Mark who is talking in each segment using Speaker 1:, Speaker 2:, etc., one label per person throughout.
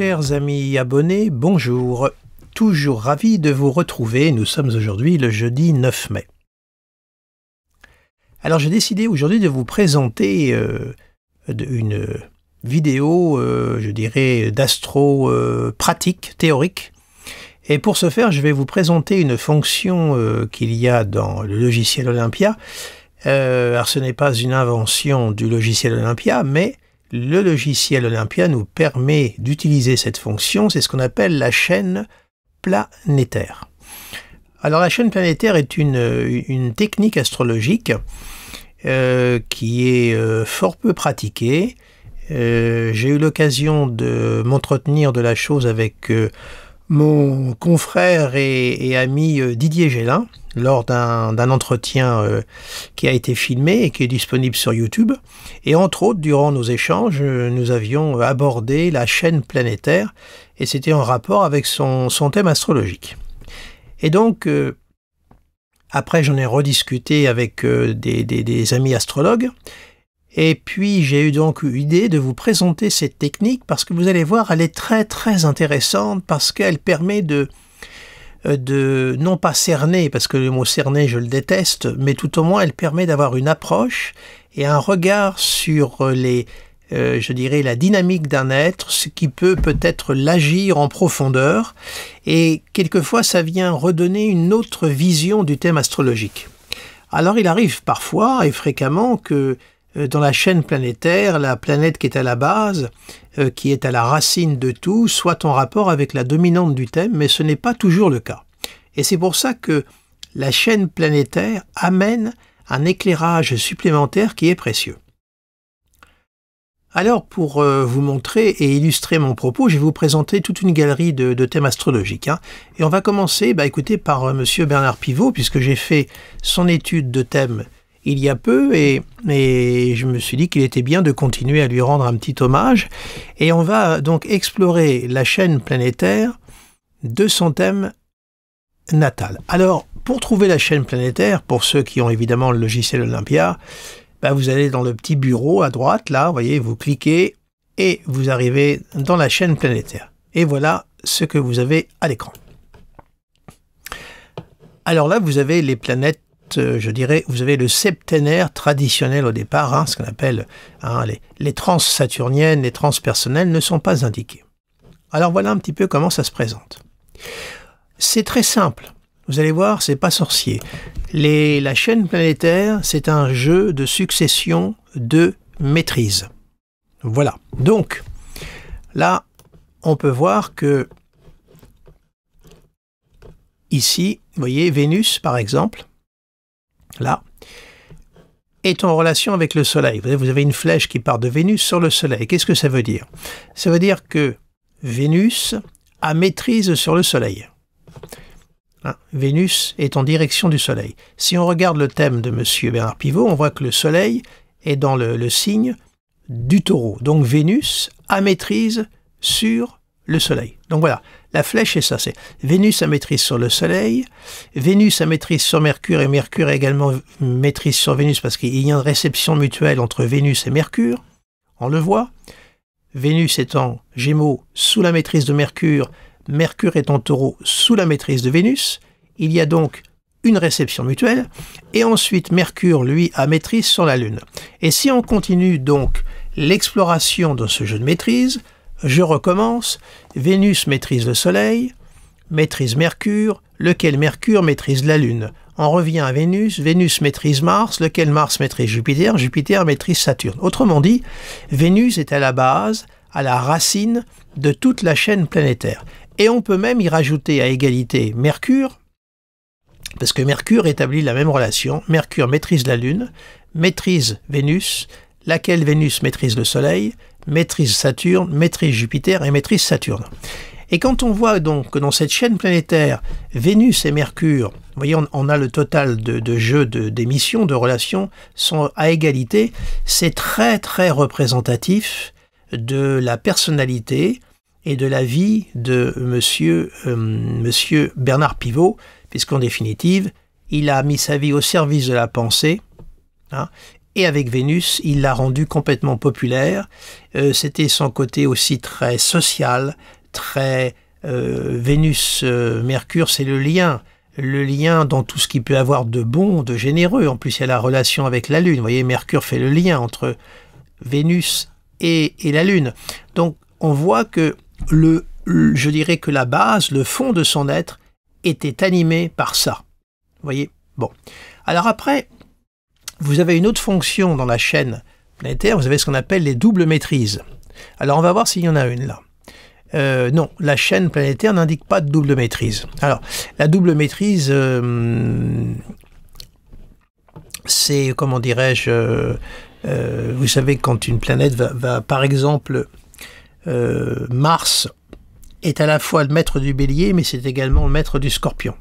Speaker 1: Chers amis abonnés, bonjour. Toujours ravi de vous retrouver. Nous sommes aujourd'hui le jeudi 9 mai. Alors j'ai décidé aujourd'hui de vous présenter une vidéo, je dirais, d'astro pratique, théorique. Et pour ce faire, je vais vous présenter une fonction qu'il y a dans le logiciel Olympia. Alors ce n'est pas une invention du logiciel Olympia, mais le logiciel Olympia nous permet d'utiliser cette fonction. C'est ce qu'on appelle la chaîne planétaire. Alors la chaîne planétaire est une technique astrologique qui est fort peu pratiquée. J'ai eu l'occasion de m'entretenir de la chose avec mon confrère et ami Didier Gélin lors d'un entretien qui a été filmé et qui est disponible sur YouTube. Et entre autres, durant nos échanges, nous avions abordé la chaîne planétaire et c'était en rapport avec son thème astrologique. Et donc, après j'en ai rediscuté avec des amis astrologues. Et puis j'ai eu donc l'idée de vous présenter cette technique parce que vous allez voir, elle est très intéressante parce qu'elle permet de non pas cerner, parce que le mot cerner je le déteste, mais tout au moins elle permet d'avoir une approche et un regard sur je dirais la dynamique d'un être, ce qui peut-être l'agir en profondeur, et quelquefois ça vient redonner une autre vision du thème astrologique. Alors il arrive parfois et fréquemment que dans la chaîne planétaire, la planète qui est à la base, qui est à la racine de tout, soit en rapport avec la dominante du thème, mais ce n'est pas toujours le cas. Et c'est pour ça que la chaîne planétaire amène un éclairage supplémentaire qui est précieux. Alors, pour vous montrer et illustrer mon propos, je vais vous présenter toute une galerie de thèmes astrologiques. Et on va commencer, écoutez, par Monsieur Bernard Pivot, puisque j'ai fait son étude de thème il y a peu, et je me suis dit qu'il était bien de continuer à lui rendre un petit hommage. Et on va donc explorer la chaîne planétaire de son thème natal. Alors, pour trouver la chaîne planétaire, pour ceux qui ont évidemment le logiciel Olympia, vous allez dans le petit bureau à droite, là, vous voyez, vous cliquez, et vous arrivez dans la chaîne planétaire. Et voilà ce que vous avez à l'écran. Alors là, vous avez les planètes, je dirais, vous avez le septénaire traditionnel au départ, ce qu'on appelle les trans-saturniennes, les trans-personnelles ne sont pas indiquées. Alors voilà un petit peu comment ça se présente. C'est très simple, vous allez voir, c'est pas sorcier. La chaîne planétaire, c'est un jeu de succession de maîtrise. Voilà, donc là, on peut voir que ici, vous voyez, Vénus par exemple, là, est en relation avec le Soleil. Vous avez une flèche qui part de Vénus sur le Soleil. Qu'est-ce que ça veut dire? Ça veut dire que Vénus a maîtrise sur le Soleil. Vénus est en direction du Soleil. Si on regarde le thème de M. Bernard Pivot, on voit que le Soleil est dans le signe du Taureau. Donc Vénus a maîtrise sur le Soleil. Donc voilà, la flèche est ça, c'est Vénus a maîtrise sur le Soleil, Vénus a maîtrise sur Mercure, et Mercure a également maîtrise sur Vénus, parce qu'il y a une réception mutuelle entre Vénus et Mercure, on le voit. Vénus est en Gémeaux sous la maîtrise de Mercure, Mercure est en Taureau sous la maîtrise de Vénus, il y a donc une réception mutuelle, et ensuite Mercure, lui, a maîtrise sur la Lune. Et si on continue donc l'exploration de ce jeu de maîtrise, je recommence, Vénus maîtrise le Soleil, maîtrise Mercure, lequel Mercure maîtrise la Lune. On revient à Vénus, Vénus maîtrise Mars, lequel Mars maîtrise Jupiter, Jupiter maîtrise Saturne. Autrement dit, Vénus est à la base, à la racine de toute la chaîne planétaire. Et on peut même y rajouter à égalité Mercure, parce que Mercure établit la même relation. Mercure maîtrise la Lune, maîtrise Vénus, laquelle Vénus maîtrise le Soleil, maîtrise Saturne, maîtrise Jupiter et maîtrise Saturne. Et quand on voit donc que dans cette chaîne planétaire, Vénus et Mercure, vous voyez, on a le total de jeux d'émissions, de relations, sont à égalité, c'est très représentatif de la personnalité et de la vie de monsieur Bernard Pivot, puisqu'en définitive, il a mis sa vie au service de la pensée, et avec Vénus, il l'a rendu complètement populaire. C'était son côté aussi très social, très Vénus, Mercure, c'est le lien dans tout ce qui peut avoir de bon, de généreux. En plus, il y a la relation avec la Lune. Vous voyez, Mercure fait le lien entre Vénus et la Lune. Donc, on voit que je dirais que la base, le fond de son être, était animé par ça. Vous voyez? Bon. Alors après, vous avez une autre fonction dans la chaîne planétaire, vous avez ce qu'on appelle les doubles maîtrises. Alors, on va voir s'il y en a une là. Non, la chaîne planétaire n'indique pas de double maîtrise. Alors, la double maîtrise, c'est, comment dirais-je, vous savez, quand une planète va par exemple, Mars est à la fois le maître du Bélier, mais c'est également le maître du Scorpion.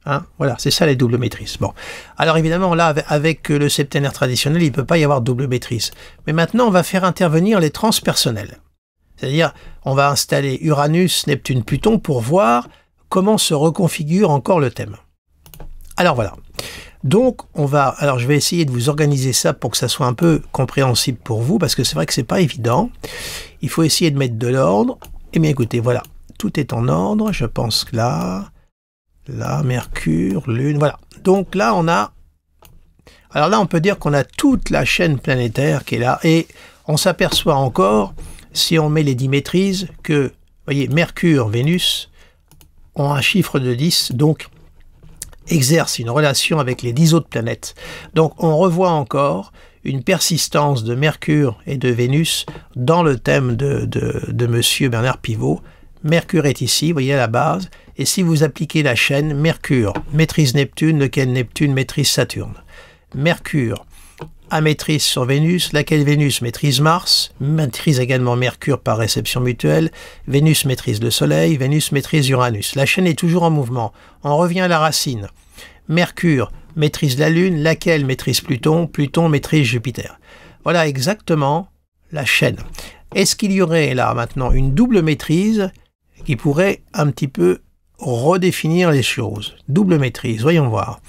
Speaker 1: Hein, voilà, c'est ça les doubles maîtrises. Bon, alors évidemment, là, avec le septénaire traditionnel, il ne peut pas y avoir de double maîtrise. Mais maintenant, on va faire intervenir les transpersonnels. C'est-à-dire, on va installer Uranus, Neptune, Pluton pour voir comment se reconfigure encore le thème. Alors voilà. Donc, alors je vais essayer de vous organiser ça pour que ça soit un peu compréhensible pour vous, parce que c'est vrai que c'est pas évident. Il faut essayer de mettre de l'ordre. Eh bien, écoutez, voilà. Tout est en ordre. Je pense que là, Mercure, Lune, voilà. Donc là, alors là, on peut dire qu'on a toute la chaîne planétaire qui est là, et on s'aperçoit encore, si on met les 10 maîtrises, que, vous voyez, Mercure, Vénus ont un chiffre de 10, donc exercent une relation avec les 10 autres planètes. Donc on revoit encore une persistance de Mercure et de Vénus dans le thème de Monsieur Bernard Pivot. Mercure est ici, vous voyez, à la base, et si vous appliquez la chaîne, Mercure maîtrise Neptune, lequel Neptune maîtrise Saturne. Mercure a maîtrise sur Vénus, laquelle Vénus maîtrise Mars, maîtrise également Mercure par réception mutuelle, Vénus maîtrise le Soleil, Vénus maîtrise Uranus. La chaîne est toujours en mouvement. On revient à la racine. Mercure maîtrise la Lune, laquelle maîtrise Pluton, Pluton maîtrise Jupiter. Voilà exactement la chaîne. Est-ce qu'il y aurait là maintenant une double maîtrise qui pourrait un petit peu redéfinir les choses? Double maîtrise, voyons voir.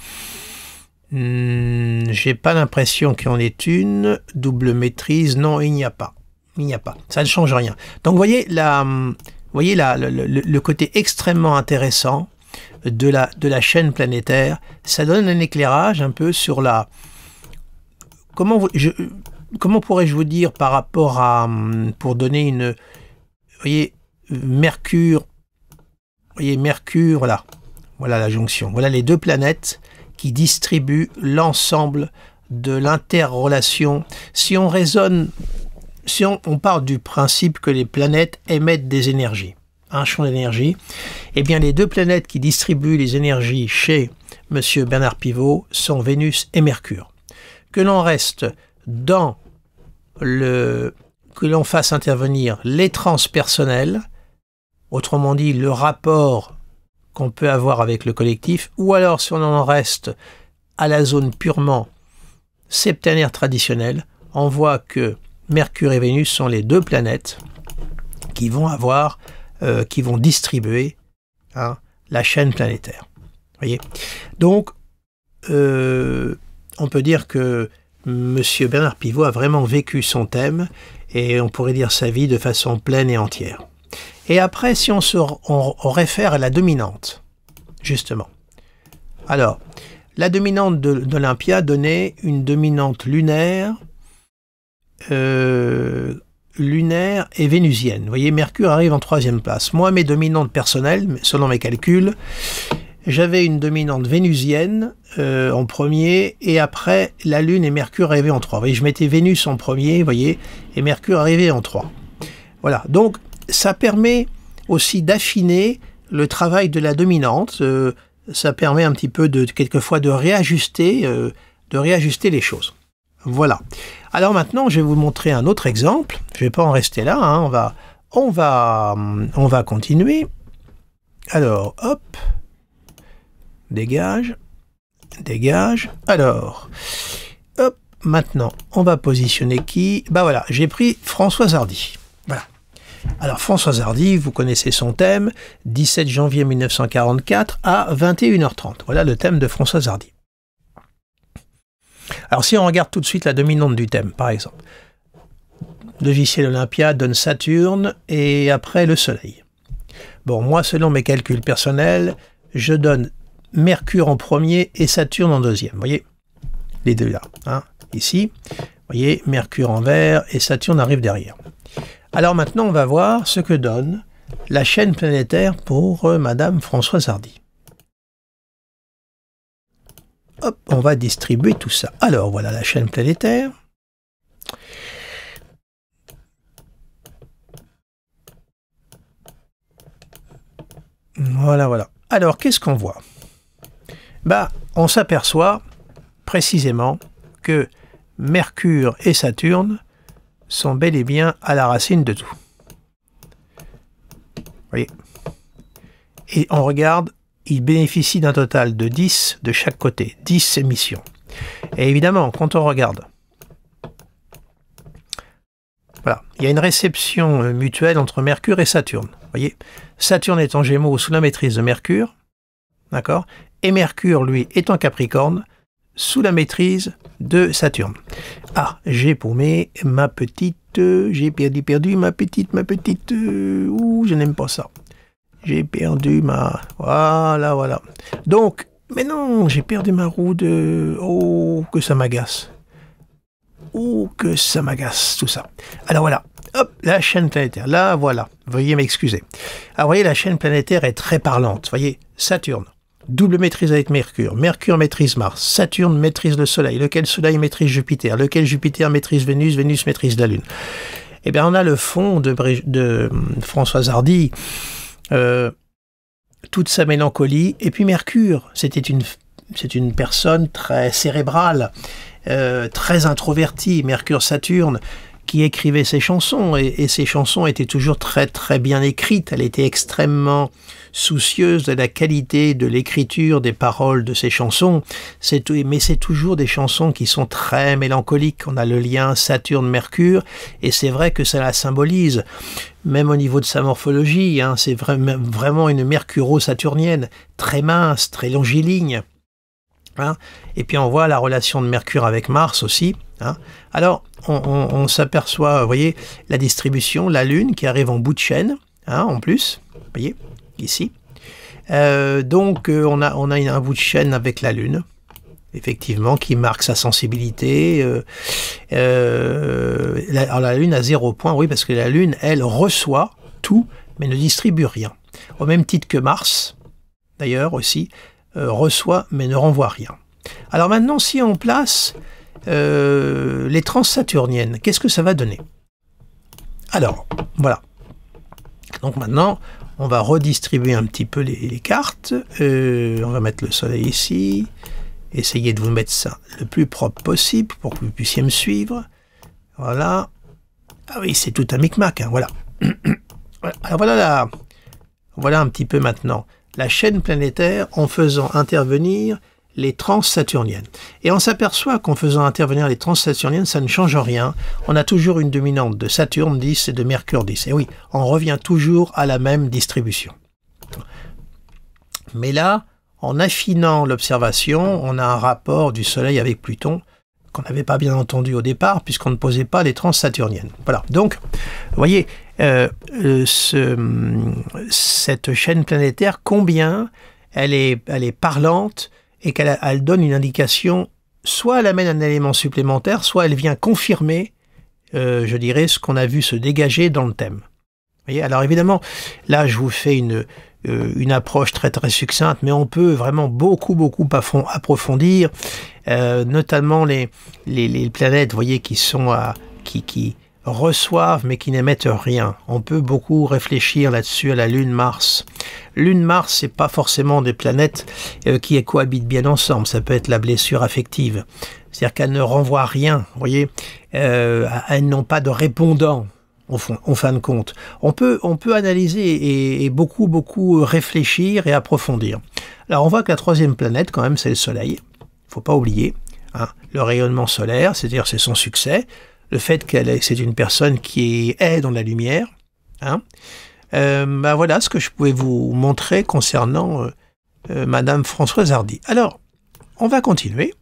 Speaker 1: J'ai pas l'impression qu'il y en ait une. Double maîtrise, non, il n'y a pas. Il n'y a pas. Ça ne change rien. Donc, vous voyez, le côté extrêmement intéressant de la chaîne planétaire. Ça donne un éclairage un peu sur la... Comment pourrais-je vous dire par rapport à... Pour donner une... Vous voyez, Mercure... Vous voyez, Mercure, voilà. Voilà la jonction. Voilà les deux planètes qui distribue l'ensemble de l'interrelation. Si on raisonne, si on part du principe que les planètes émettent des énergies, un champ d'énergie, eh bien les deux planètes qui distribuent les énergies chez Monsieur Bernard Pivot sont Vénus et Mercure. Que l'on reste dans que l'on fasse intervenir les transpersonnels, autrement dit le rapport qu'on peut avoir avec le collectif, ou alors si on en reste à la zone purement septénaire traditionnelle, on voit que Mercure et Vénus sont les deux planètes qui vont distribuer la chaîne planétaire. Voyez. Donc, on peut dire que Monsieur Bernard Pivot a vraiment vécu son thème, et on pourrait dire sa vie de façon pleine et entière. Et après, si on réfère à la dominante, justement. Alors, la dominante d'Olympia donnait une dominante lunaire et vénusienne. Vous voyez, Mercure arrive en 3e place. Moi, mes dominantes personnelles, selon mes calculs, j'avais une dominante vénusienne en premier, et après, la Lune et Mercure arrivaient en 3. Vous voyez, je mettais Vénus en premier, vous voyez, et Mercure arrivait en 3. Voilà, donc ça permet aussi d'affiner le travail de la dominante, ça permet un petit peu quelquefois de réajuster les choses. Voilà. Alors maintenant, je vais vous montrer un autre exemple. Je ne vais pas en rester là, hein. On va continuer. Alors, hop, dégage. Alors, hop, maintenant, on va positionner qui? Bah voilà, j'ai pris Françoise Hardy. Voilà. Alors Françoise Hardy, vous connaissez son thème, 17 janvier 1944 à 21h30. Voilà le thème de Françoise Hardy. Alors si on regarde tout de suite la dominante du thème, par exemple, logiciel Olympia donne Saturne et après le Soleil. Bon, moi, selon mes calculs personnels, je donne Mercure en premier et Saturne en deuxième. Vous voyez, les deux là, hein, ici. Vous voyez, Mercure en vert et Saturne arrive derrière. Alors maintenant, on va voir ce que donne la chaîne planétaire pour Madame Françoise Hardy. Hop, on va distribuer tout ça. Alors, voilà la chaîne planétaire. Voilà, voilà. Alors, qu'est-ce qu'on voit? Bah, on s'aperçoit précisément que Mercure et Saturne sont bel et bien à la racine de tout. Vous voyez? Et on regarde, ils bénéficient d'un total de 10 de chaque côté, 10 émissions. Et évidemment, quand on regarde, voilà, il y a une réception mutuelle entre Mercure et Saturne. Vous voyez, Saturne est en Gémeaux sous la maîtrise de Mercure, d'accord? Et Mercure, lui, est en Capricorne sous la maîtrise de Saturne. Ah, j'ai paumé ma petite, j'ai perdu ma petite, ouh, je n'aime pas ça. J'ai perdu ma, voilà, voilà. Donc, mais non, j'ai perdu ma roue de, oh, que ça m'agace. Oh, que ça m'agace, tout ça. Alors voilà, hop, la chaîne planétaire, là, voilà, veuillez m'excuser. Alors, vous voyez, la chaîne planétaire est très parlante. Vous voyez, Saturne, double maîtrise avec Mercure, Mercure maîtrise Mars, Saturne maîtrise le Soleil, lequel Soleil maîtrise Jupiter, lequel Jupiter maîtrise Vénus, Vénus maîtrise la Lune. Eh bien, on a le fond de Françoise Hardy, toute sa mélancolie, et puis Mercure, c'est une personne très cérébrale, très introvertie, Mercure-Saturne, qui écrivait ses chansons, et ses chansons étaient toujours très très bien écrites. Elle était extrêmement soucieuse de la qualité de l'écriture des paroles de ses chansons, mais c'est toujours des chansons qui sont très mélancoliques. On a le lien Saturne-Mercure, et c'est vrai que ça la symbolise, même au niveau de sa morphologie, hein, c'est vraiment une mercuro-saturnienne, très mince, très longiligne. Hein. Et puis on voit la relation de Mercure avec Mars aussi. Hein. Alors on s'aperçoit, vous voyez, la distribution, la Lune qui arrive en bout de chaîne, hein, en plus, vous voyez, ici. Donc on a un bout de chaîne avec la Lune, effectivement, qui marque sa sensibilité. Alors la Lune à 0 point, oui, parce que la Lune, elle, reçoit tout, mais ne distribue rien. Au même titre que Mars, d'ailleurs, aussi, reçoit, mais ne renvoie rien. Alors maintenant, si on place les transsaturniennes, qu'est-ce que ça va donner? Alors, voilà. Donc maintenant, on va redistribuer un petit peu les cartes. On va mettre le Soleil ici. Essayez de vous mettre ça le plus propre possible pour que vous puissiez me suivre. Voilà. Ah oui, c'est tout un micmac, hein, voilà. Alors voilà un petit peu maintenant la chaîne planétaire en faisant intervenir les transsaturniennes. Et on s'aperçoit qu'en faisant intervenir les transsaturniennes, ça ne change rien. On a toujours une dominante de Saturne 10 et de Mercure 10. Et oui, on revient toujours à la même distribution. Mais là, en affinant l'observation, on a un rapport du Soleil avec Pluton qu'on n'avait pas bien entendu au départ, puisqu'on ne posait pas les transsaturniennes. Voilà, donc, vous voyez, cette chaîne planétaire, combien elle est parlante et qu'elle donne une indication, soit elle amène un élément supplémentaire, soit elle vient confirmer, je dirais, ce qu'on a vu se dégager dans le thème. Vous voyez, alors évidemment, là, je vous fais une approche très très succincte, mais on peut vraiment beaucoup approfondir, notamment les planètes, vous voyez, qui reçoivent mais qui n'émettent rien. On peut beaucoup réfléchir là-dessus à la Lune, Mars. Lune, Mars, c'est pas forcément des planètes qui cohabitent bien ensemble. Ça peut être la blessure affective, c'est-à-dire qu'elles ne renvoient rien. Vous voyez, elles n'ont pas de répondant. En fin de compte, on peut analyser et beaucoup réfléchir et approfondir. Alors on voit que la troisième planète, quand même, c'est le Soleil. Il faut pas oublier, hein, le rayonnement solaire, c'est-à-dire c'est son succès, le fait c'est une personne qui est dans la lumière. Hein. Ben voilà ce que je pouvais vous montrer concernant Madame Françoise Hardy. Alors, on va continuer.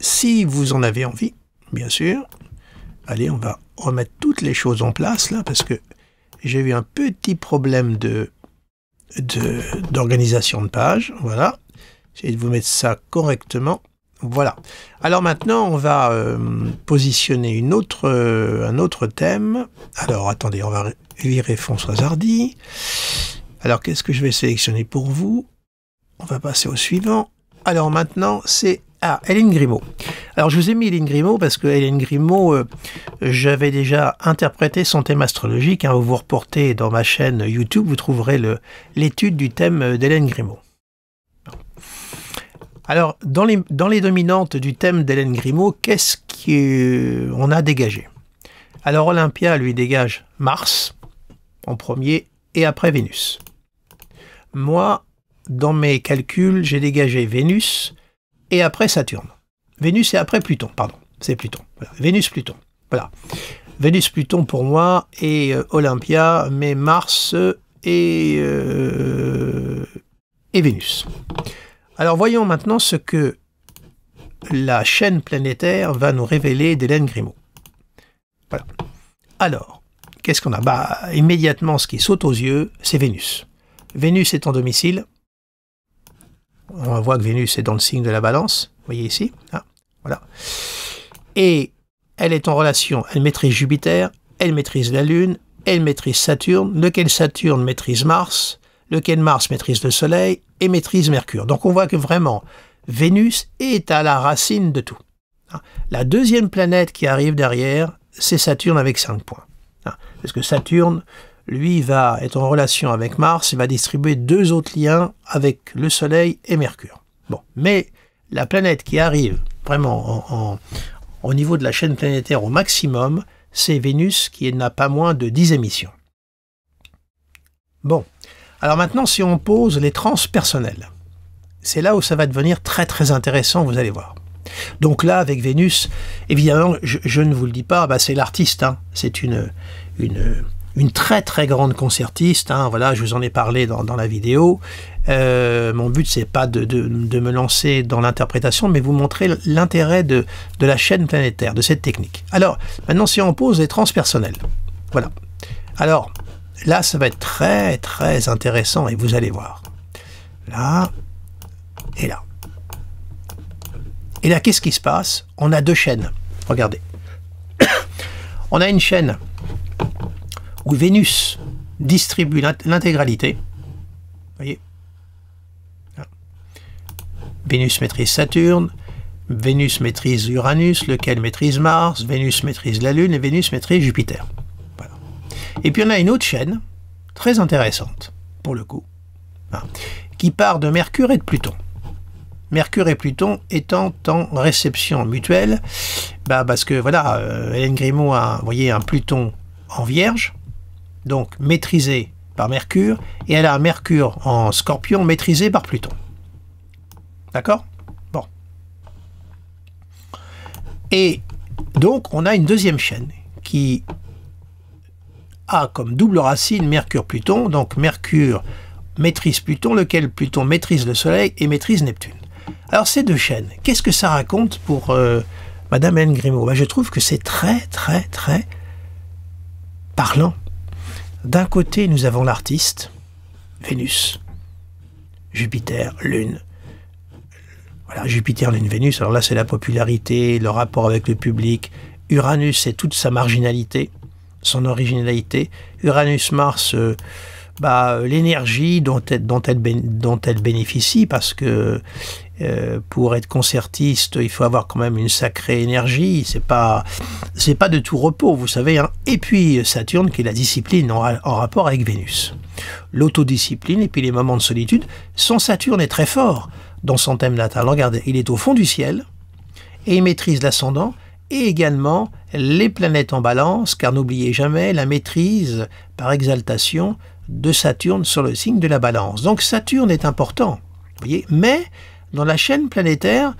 Speaker 1: si vous en avez envie, bien sûr, allez, on va remettre toutes les choses en place là, parce que j'ai eu un petit problème d'organisation de page. Voilà. J'essaie de vous mettre ça correctement. Voilà. Alors maintenant, on va positionner un autre thème. Alors, attendez, on va virer Françoise Hardy. Alors, qu'est-ce que je vais sélectionner pour vous? On va passer au suivant. Alors maintenant, c'est Hélène Grimaud. Alors, je vous ai mis Hélène Grimaud parce que Hélène Grimaud, j'avais déjà interprété son thème astrologique. Hein, vous reportez dans ma chaîne YouTube, vous trouverez l'étude du thème d'Hélène Grimaud. Alors, dans les dominantes du thème d'Hélène Grimaud, qu'est-ce qu'on a dégagé? Alors, Olympia lui dégage Mars en premier et après Vénus. Moi, dans mes calculs, j'ai dégagé Vénus et après Saturne. Vénus et après Pluton, pardon. C'est Pluton. Voilà. Vénus-Pluton. Voilà. Vénus-Pluton pour moi et Olympia, mais Mars et Vénus. Alors voyons maintenant ce que la chaîne planétaire va nous révéler d'Hélène Grimaud. Voilà. Alors, qu'est-ce qu'on a? Immédiatement, ce qui saute aux yeux, c'est Vénus. Vénus est en domicile. On voit que Vénus est dans le signe de la Balance. Vous voyez ici. Hein, voilà. Et elle est en relation, elle maîtrise Jupiter, elle maîtrise la Lune, elle maîtrise Saturne, lequel Saturne maîtrise Mars, lequel Mars maîtrise le Soleil et maîtrise Mercure. Donc on voit que vraiment, Vénus est à la racine de tout. La deuxième planète qui arrive derrière, c'est Saturne avec 5 points. Parce que Saturne, lui, va être en relation avec Mars et va distribuer 2 autres liens avec le Soleil et Mercure. Bon, mais la planète qui arrive vraiment au niveau de la chaîne planétaire au maximum, c'est Vénus qui n'a pas moins de 10 émissions. Bon. Alors maintenant, si on pose les transpersonnels, c'est là où ça va devenir très très intéressant, vous allez voir. Donc là, avec Vénus, évidemment, je ne vous le dis pas, c'est l'artiste, hein. C'est une très très grande concertiste, hein. Voilà, je vous en ai parlé dans la vidéo. Mon but, c'est pas de me lancer dans l'interprétation, mais vous montrer l'intérêt de la chaîne planétaire, de cette technique. Alors, maintenant, si on pose les transpersonnels, voilà. Alors, là, ça va être très, très intéressant et vous allez voir. Là et là. Et là, qu'est-ce qui se passe? On a 2 chaînes. Regardez. On a une chaîne où Vénus distribue l'intégralité. Vous voyez? Vénus maîtrise Saturne, Vénus maîtrise Uranus, lequel maîtrise Mars, Vénus maîtrise la Lune et Vénus maîtrise Jupiter. Et puis on a une autre chaîne, très intéressante, pour le coup, hein, qui part de Mercure et de Pluton. Mercure et Pluton étant en réception mutuelle, parce que voilà, Hélène Grimaud a, vous voyez, un Pluton en Vierge, donc maîtrisé par Mercure, et elle a un Mercure en Scorpion maîtrisé par Pluton. D'accord? Bon. Et donc on a une deuxième chaîne qui a comme double racine Mercure-Pluton, donc Mercure maîtrise Pluton, lequel Pluton maîtrise le Soleil et maîtrise Neptune. Alors ces 2 chaînes, qu'est-ce que ça raconte pour Madame Hélène Grimaud? Je trouve que c'est très très très parlant. D'un côté, nous avons l'artiste, Vénus, Jupiter, Lune. Voilà, Jupiter, Lune, Vénus, alors là c'est la popularité, le rapport avec le public. Uranus, c'est toute sa marginalité, son originalité. Uranus, Mars, l'énergie dont elle bénéficie, parce que pour être concertiste, il faut avoir quand même une sacrée énergie, c'est pas de tout repos, vous savez, hein. Et puis Saturne, qui est la discipline en rapport avec Vénus. L'autodiscipline et puis les moments de solitude. Son Saturne est très fort dans son thème natal. Regardez, il est au fond du ciel et il maîtrise l'ascendant et également les planètes en balance, car n'oubliez jamais la maîtrise par exaltation de Saturne sur le signe de la balance. Donc Saturne est important, vous voyez, mais dans la chaîne planétaire,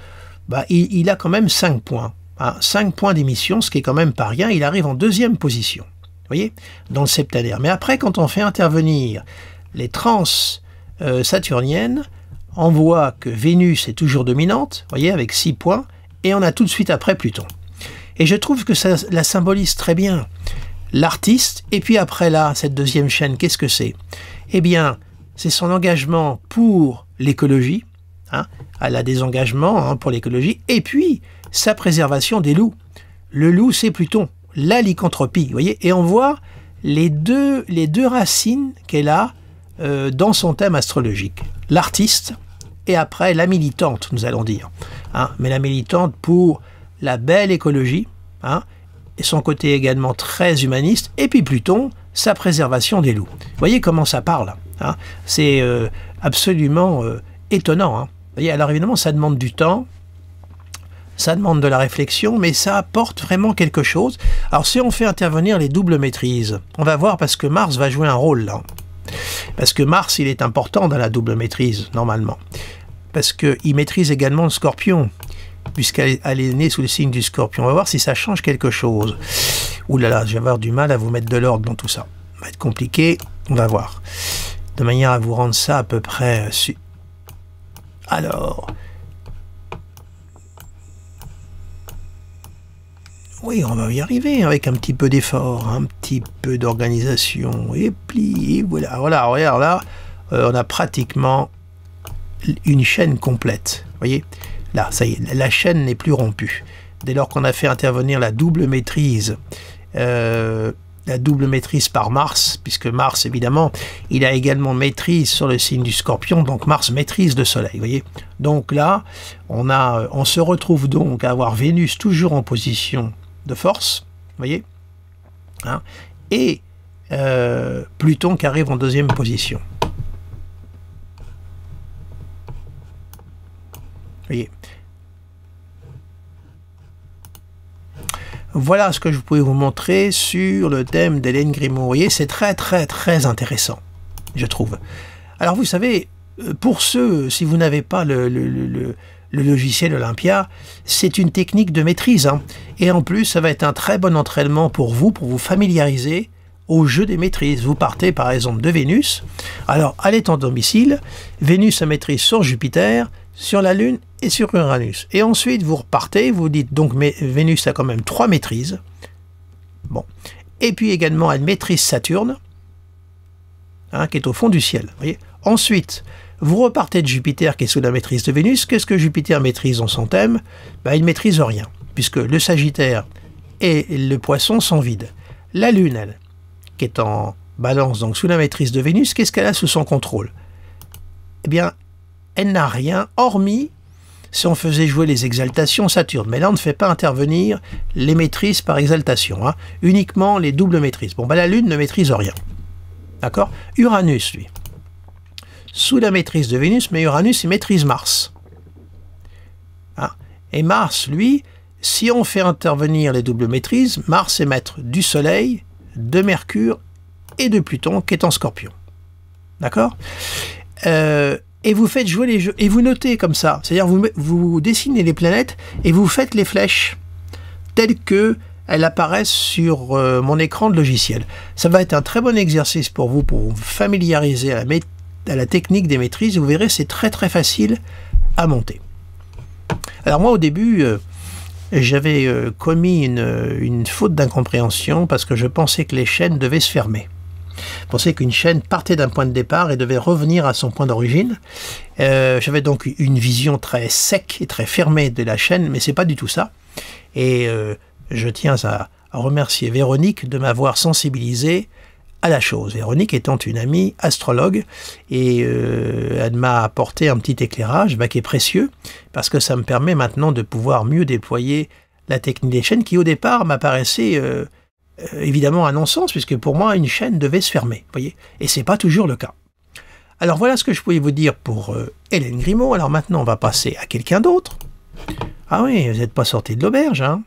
Speaker 1: il a quand même 5 points. Hein, 5 points d'émission, ce qui est quand même pas rien. Il arrive en 2e position, vous voyez, dans le septenaire. Mais après, quand on fait intervenir les trans saturniennes, on voit que Vénus est toujours dominante, vous voyez, avec 6 points, et on a tout de suite après Pluton. Et je trouve que ça la symbolise très bien. L'artiste, et puis après là, cette deuxième chaîne, qu'est-ce que c'est? Eh bien, c'est son engagement pour l'écologie, hein, elle a des engagements hein, pour l'écologie, et puis sa préservation des loups. Le loup, c'est Pluton, la lycanthropie, vous voyez, et on voit les deux racines qu'elle a dans son thème astrologique. L'artiste, et après la militante, nous allons dire. Hein, mais la militante pour la belle écologie, hein, et son côté également très humaniste, et puis Pluton, sa préservation des loups. Vous voyez comment ça parle, hein, c'est absolument étonnant. Hein. Vous voyez, alors évidemment, ça demande du temps, ça demande de la réflexion, mais ça apporte vraiment quelque chose. Alors si on fait intervenir les doubles maîtrises, on va voir parce que Mars va jouer un rôle là. Parce que Mars, il est important dans la double maîtrise, normalement. Parce qu'il maîtrise également le Scorpion, puisqu'elle est née sous le signe du Scorpion. On va voir si ça change quelque chose. Ouh là là, je vais avoir du mal à vous mettre de l'ordre dans tout ça. Ça va être compliqué, on va voir. De manière à vous rendre ça à peu près... Alors... Oui, on va y arriver avec un petit peu d'effort, un petit peu d'organisation, et puis voilà, regarde là, on a pratiquement une chaîne complète, vous voyez, là, ça y est, la chaîne n'est plus rompue. Dès lors qu'on a fait intervenir la double maîtrise par Mars, puisque Mars, évidemment, il a également maîtrise sur le signe du Scorpion, donc Mars maîtrise le Soleil, vous voyez. Donc là, on se retrouve donc à avoir Vénus toujours en position de force, vous voyez, hein, et Pluton qui arrive en deuxième position. Vous voyez. Voilà ce que je pouvais vous montrer sur le thème d'Hélène Grimaud. Vous voyez, c'est très très très intéressant, je trouve. Alors vous savez, pour ceux, si vous n'avez pas le logiciel Olympia, c'est une technique de maîtrise. Hein. Et en plus, ça va être un très bon entraînement pour vous familiariser au jeu des maîtrises. Vous partez par exemple de Vénus. Alors, elle est en domicile. Vénus a maîtrise sur Jupiter, sur la Lune et sur Uranus. Et ensuite, vous repartez, vous dites donc, mais Vénus a quand même 3 maîtrises. Bon. Et puis également, elle maîtrise Saturne, hein, qui est au fond du ciel. Vous voyez. Ensuite, vous repartez de Jupiter qui est sous la maîtrise de Vénus. Qu'est-ce que Jupiter maîtrise dans son thème? Ben, il ne maîtrise rien, puisque le Sagittaire et le Poisson sont vides. La Lune, elle, qui est en Balance, donc sous la maîtrise de Vénus, qu'est-ce qu'elle a sous son contrôle? Eh bien, elle n'a rien, hormis si on faisait jouer les exaltations Saturne. Mais là, on ne fait pas intervenir les maîtrises par exaltation, hein, uniquement les doubles maîtrises. Bon, ben, la Lune ne maîtrise rien. D'accord? Uranus, lui, sous la maîtrise de Vénus, mais Uranus, il maîtrise Mars. Hein? Et Mars, lui, si on fait intervenir les doubles maîtrises, Mars est maître du Soleil, de Mercure et de Pluton, qui est en Scorpion. D'accord? Et vous faites jouer les jeux, et vous notez comme ça, c'est-à-dire vous dessinez les planètes, et vous faites les flèches, telles qu'elles apparaissent sur mon écran de logiciel. Ça va être un très bon exercice pour vous familiariser à la technique des maîtrises. Vous verrez, c'est très très facile à monter. Alors moi, au début, j'avais commis une faute d'incompréhension parce que je pensais que les chaînes devaient se fermer. Je pensais qu'une chaîne partait d'un point de départ et devait revenir à son point d'origine. J'avais donc une vision très sec et très fermée de la chaîne, mais c'est pas du tout ça. Et je tiens à remercier Véronique de m'avoir sensibilisé à la chose. Véronique étant une amie astrologue, et elle m'a apporté un petit éclairage qui est précieux, parce que ça me permet maintenant de pouvoir mieux déployer la technique des chaînes qui au départ m'apparaissait évidemment un non-sens, puisque pour moi une chaîne devait se fermer, voyez, et c'est pas toujours le cas. Alors voilà ce que je pouvais vous dire pour Hélène Grimaud. Alors maintenant on va passer à quelqu'un d'autre. Ah oui, vous n'êtes pas sorti de l'auberge, hein?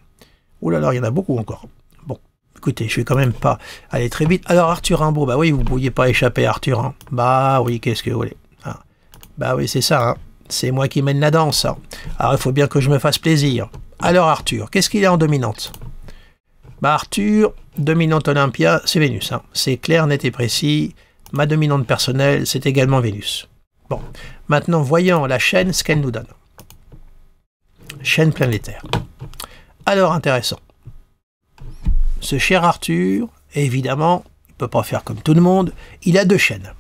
Speaker 1: Oh là là, il y en a beaucoup encore. Bon, écoutez, je vais quand même pas aller très vite. Alors Arthur Rimbaud, bah oui, vous ne pouviez pas échapper à Arthur, hein. Bah oui, qu'est-ce que vous voulez, hein? Bah oui, c'est ça, hein. C'est moi qui mène la danse, hein. Alors il faut bien que je me fasse plaisir. Alors Arthur, qu'est-ce qu'il a en dominante? Bah Arthur, dominante Olympia, c'est Vénus, hein. C'est clair, net et précis. Ma dominante personnelle, c'est également Vénus. Bon, maintenant voyons la chaîne, ce qu'elle nous donne. chaîne planétaire. Alors intéressant. Ce cher Arthur, évidemment, il ne peut pas faire comme tout le monde, il a deux chaînes.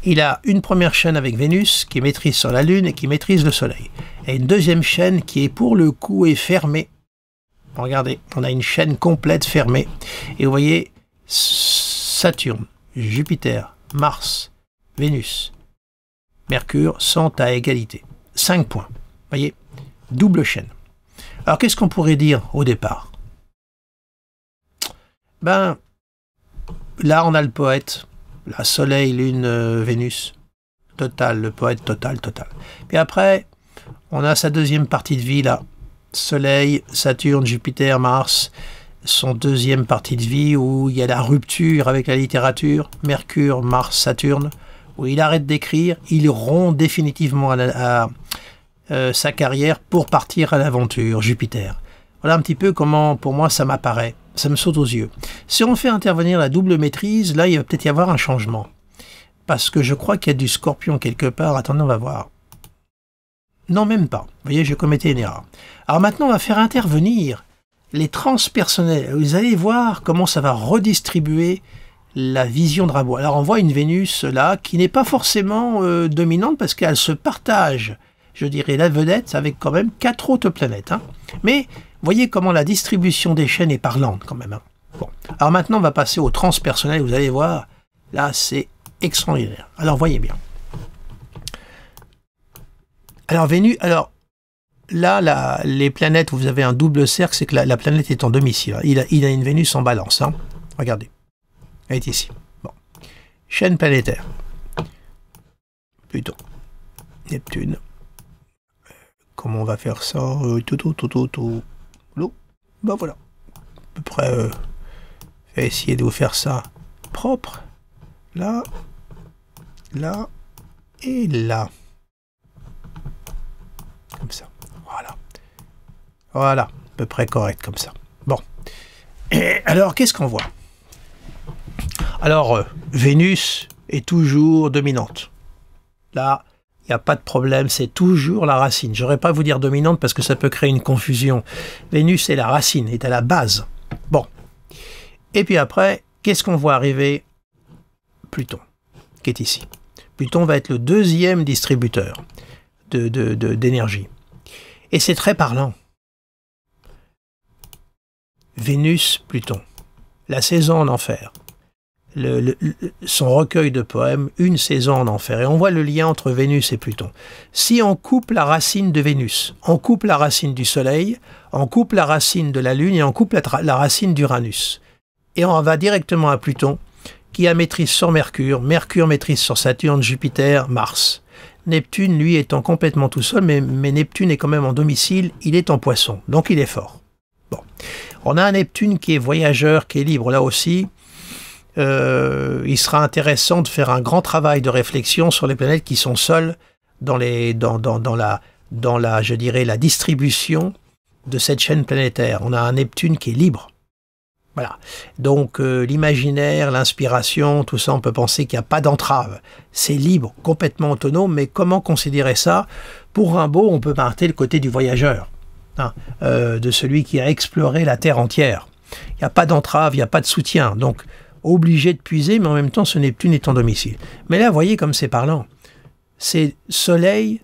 Speaker 1: Il a une première chaîne avec Vénus qui maîtrise sur la Lune et qui maîtrise le Soleil. Et une deuxième chaîne qui est pour le coup est fermée. Regardez, on a une chaîne complète fermée. Et vous voyez, Saturne, Jupiter, Mars, Vénus, Mercure sont à égalité. 5 points. Vous voyez, double chaîne. Alors qu'est-ce qu'on pourrait dire au départ? Ben, là on a le poète. La Soleil, Lune, Vénus, total, le poète total. Puis après, on a sa deuxième partie de vie là. Soleil, Saturne, Jupiter, Mars, son deuxième partie de vie où il y a la rupture avec la littérature, Mercure, Mars, Saturne, où il arrête d'écrire, il rompt définitivement sa carrière pour partir à l'aventure, Jupiter. Voilà un petit peu comment, pour moi, ça m'apparaît. Ça me saute aux yeux. Si on fait intervenir la double maîtrise, là, il va peut-être y avoir un changement. Parce que je crois qu'il y a du Scorpion quelque part. Attendez, on va voir. Non, même pas. Vous voyez, j'ai commetté une erreur. Alors maintenant, on va faire intervenir les transpersonnels. Vous allez voir comment ça va redistribuer la vision de Rimbaud. Alors, on voit une Vénus, là, qui n'est pas forcément dominante parce qu'elle se partage, je dirais, la vedette avec quand même 4 autres planètes. Hein. Mais voyez comment la distribution des chaînes est parlante quand même. Hein. Bon. Alors maintenant, on va passer au transpersonnel. Vous allez voir, là, c'est extraordinaire. Alors, voyez bien. Alors, Vénus, alors, là, les planètes, vous avez un double cercle, c'est que la planète est en domicile. Il a une Vénus en balance. Hein. Regardez. Elle est ici. Bon. Chaîne planétaire. Pluton. Neptune. Comment on va faire ça? Ben voilà. À peu près, je vais essayer de vous faire ça propre. Là, là et là. Comme ça. Voilà. Voilà. À peu près correct comme ça. Bon. Et alors, qu'est-ce qu'on voit? Alors, Vénus est toujours dominante. Là, il n'y a pas de problème, c'est toujours la racine. Je n'aurais pas à vous dire dominante parce que ça peut créer une confusion. Vénus est la racine, est à la base. Bon. Et puis après, qu'est-ce qu'on voit arriver? Pluton, qui est ici. Pluton va être le deuxième distributeur d'énergie. Et c'est très parlant. Vénus, Pluton. La saison en enfer. Son recueil de poèmes, Une saison en enfer. Et on voit le lien entre Vénus et Pluton. Si on coupe la racine de Vénus, on coupe la racine du Soleil, on coupe la racine de la Lune et on coupe la racine d'Uranus. Et on va directement à Pluton, qui a maîtrise sur Mercure, Mercure maîtrise sur Saturne, Jupiter, Mars. Neptune, lui, étant complètement tout seul, mais Neptune est quand même en domicile, il est en Poisson, donc il est fort. Bon. On a un Neptune qui est voyageur, qui est libre, là aussi. Il sera intéressant de faire un grand travail de réflexion sur les planètes qui sont seules dans la, je dirais, la distribution de cette chaîne planétaire. On a un Neptune qui est libre. Voilà. Donc l'imaginaire, l'inspiration, tout ça, on peut penser qu'il n'y a pas d'entrave. C'est libre, complètement autonome, mais comment considérer ça? Pour Rimbaud, on peut partir le côté du voyageur, hein, de celui qui a exploré la Terre entière. Il n'y a pas d'entrave, il n'y a pas de soutien. Donc, obligé de puiser, mais en même temps, ce Neptune est en domicile. Mais là, vous voyez comme c'est parlant. C'est Soleil,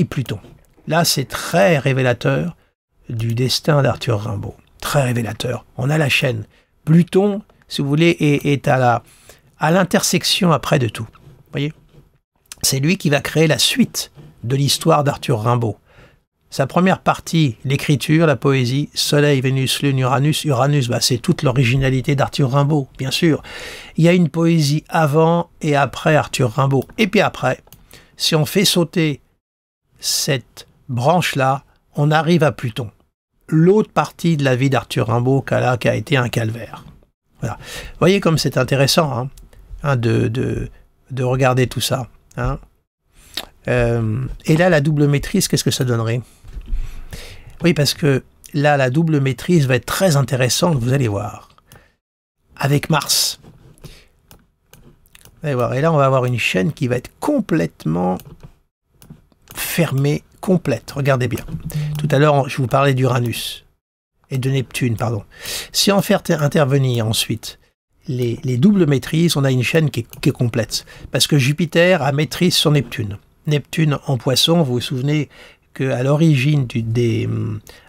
Speaker 1: Pluton. Là, c'est très révélateur du destin d'Arthur Rimbaud. Très révélateur. On a la chaîne. Pluton, si vous voulez, est à l'intersection après de tout. Vous voyez? C'est lui qui va créer la suite de l'histoire d'Arthur Rimbaud. Sa première partie, l'écriture, la poésie, Soleil, Vénus, Lune, Uranus. Uranus, bah, c'est toute l'originalité d'Arthur Rimbaud, bien sûr. Il y a une poésie avant et après Arthur Rimbaud. Et puis après, si on fait sauter cette branche-là, on arrive à Pluton. L'autre partie de la vie d'Arthur Rimbaud qui a été un calvaire. Voilà. Vous voyez comme c'est intéressant hein, de regarder tout ça. Hein. Et là, la double maîtrise, qu'est-ce que ça donnerait? Oui, parce que là, la double maîtrise va être très intéressante, vous allez voir. Avec Mars. Vous allez voir. Et là, on va avoir une chaîne qui va être complètement fermée, complète. Regardez bien. Tout à l'heure, je vous parlais d'Uranus et de Neptune, pardon. Si on fait intervenir ensuite les doubles maîtrises, on a une chaîne qui est complète. Parce que Jupiter a maîtrise sur Neptune. Neptune en Poisson, vous vous souvenez qu'à l'origine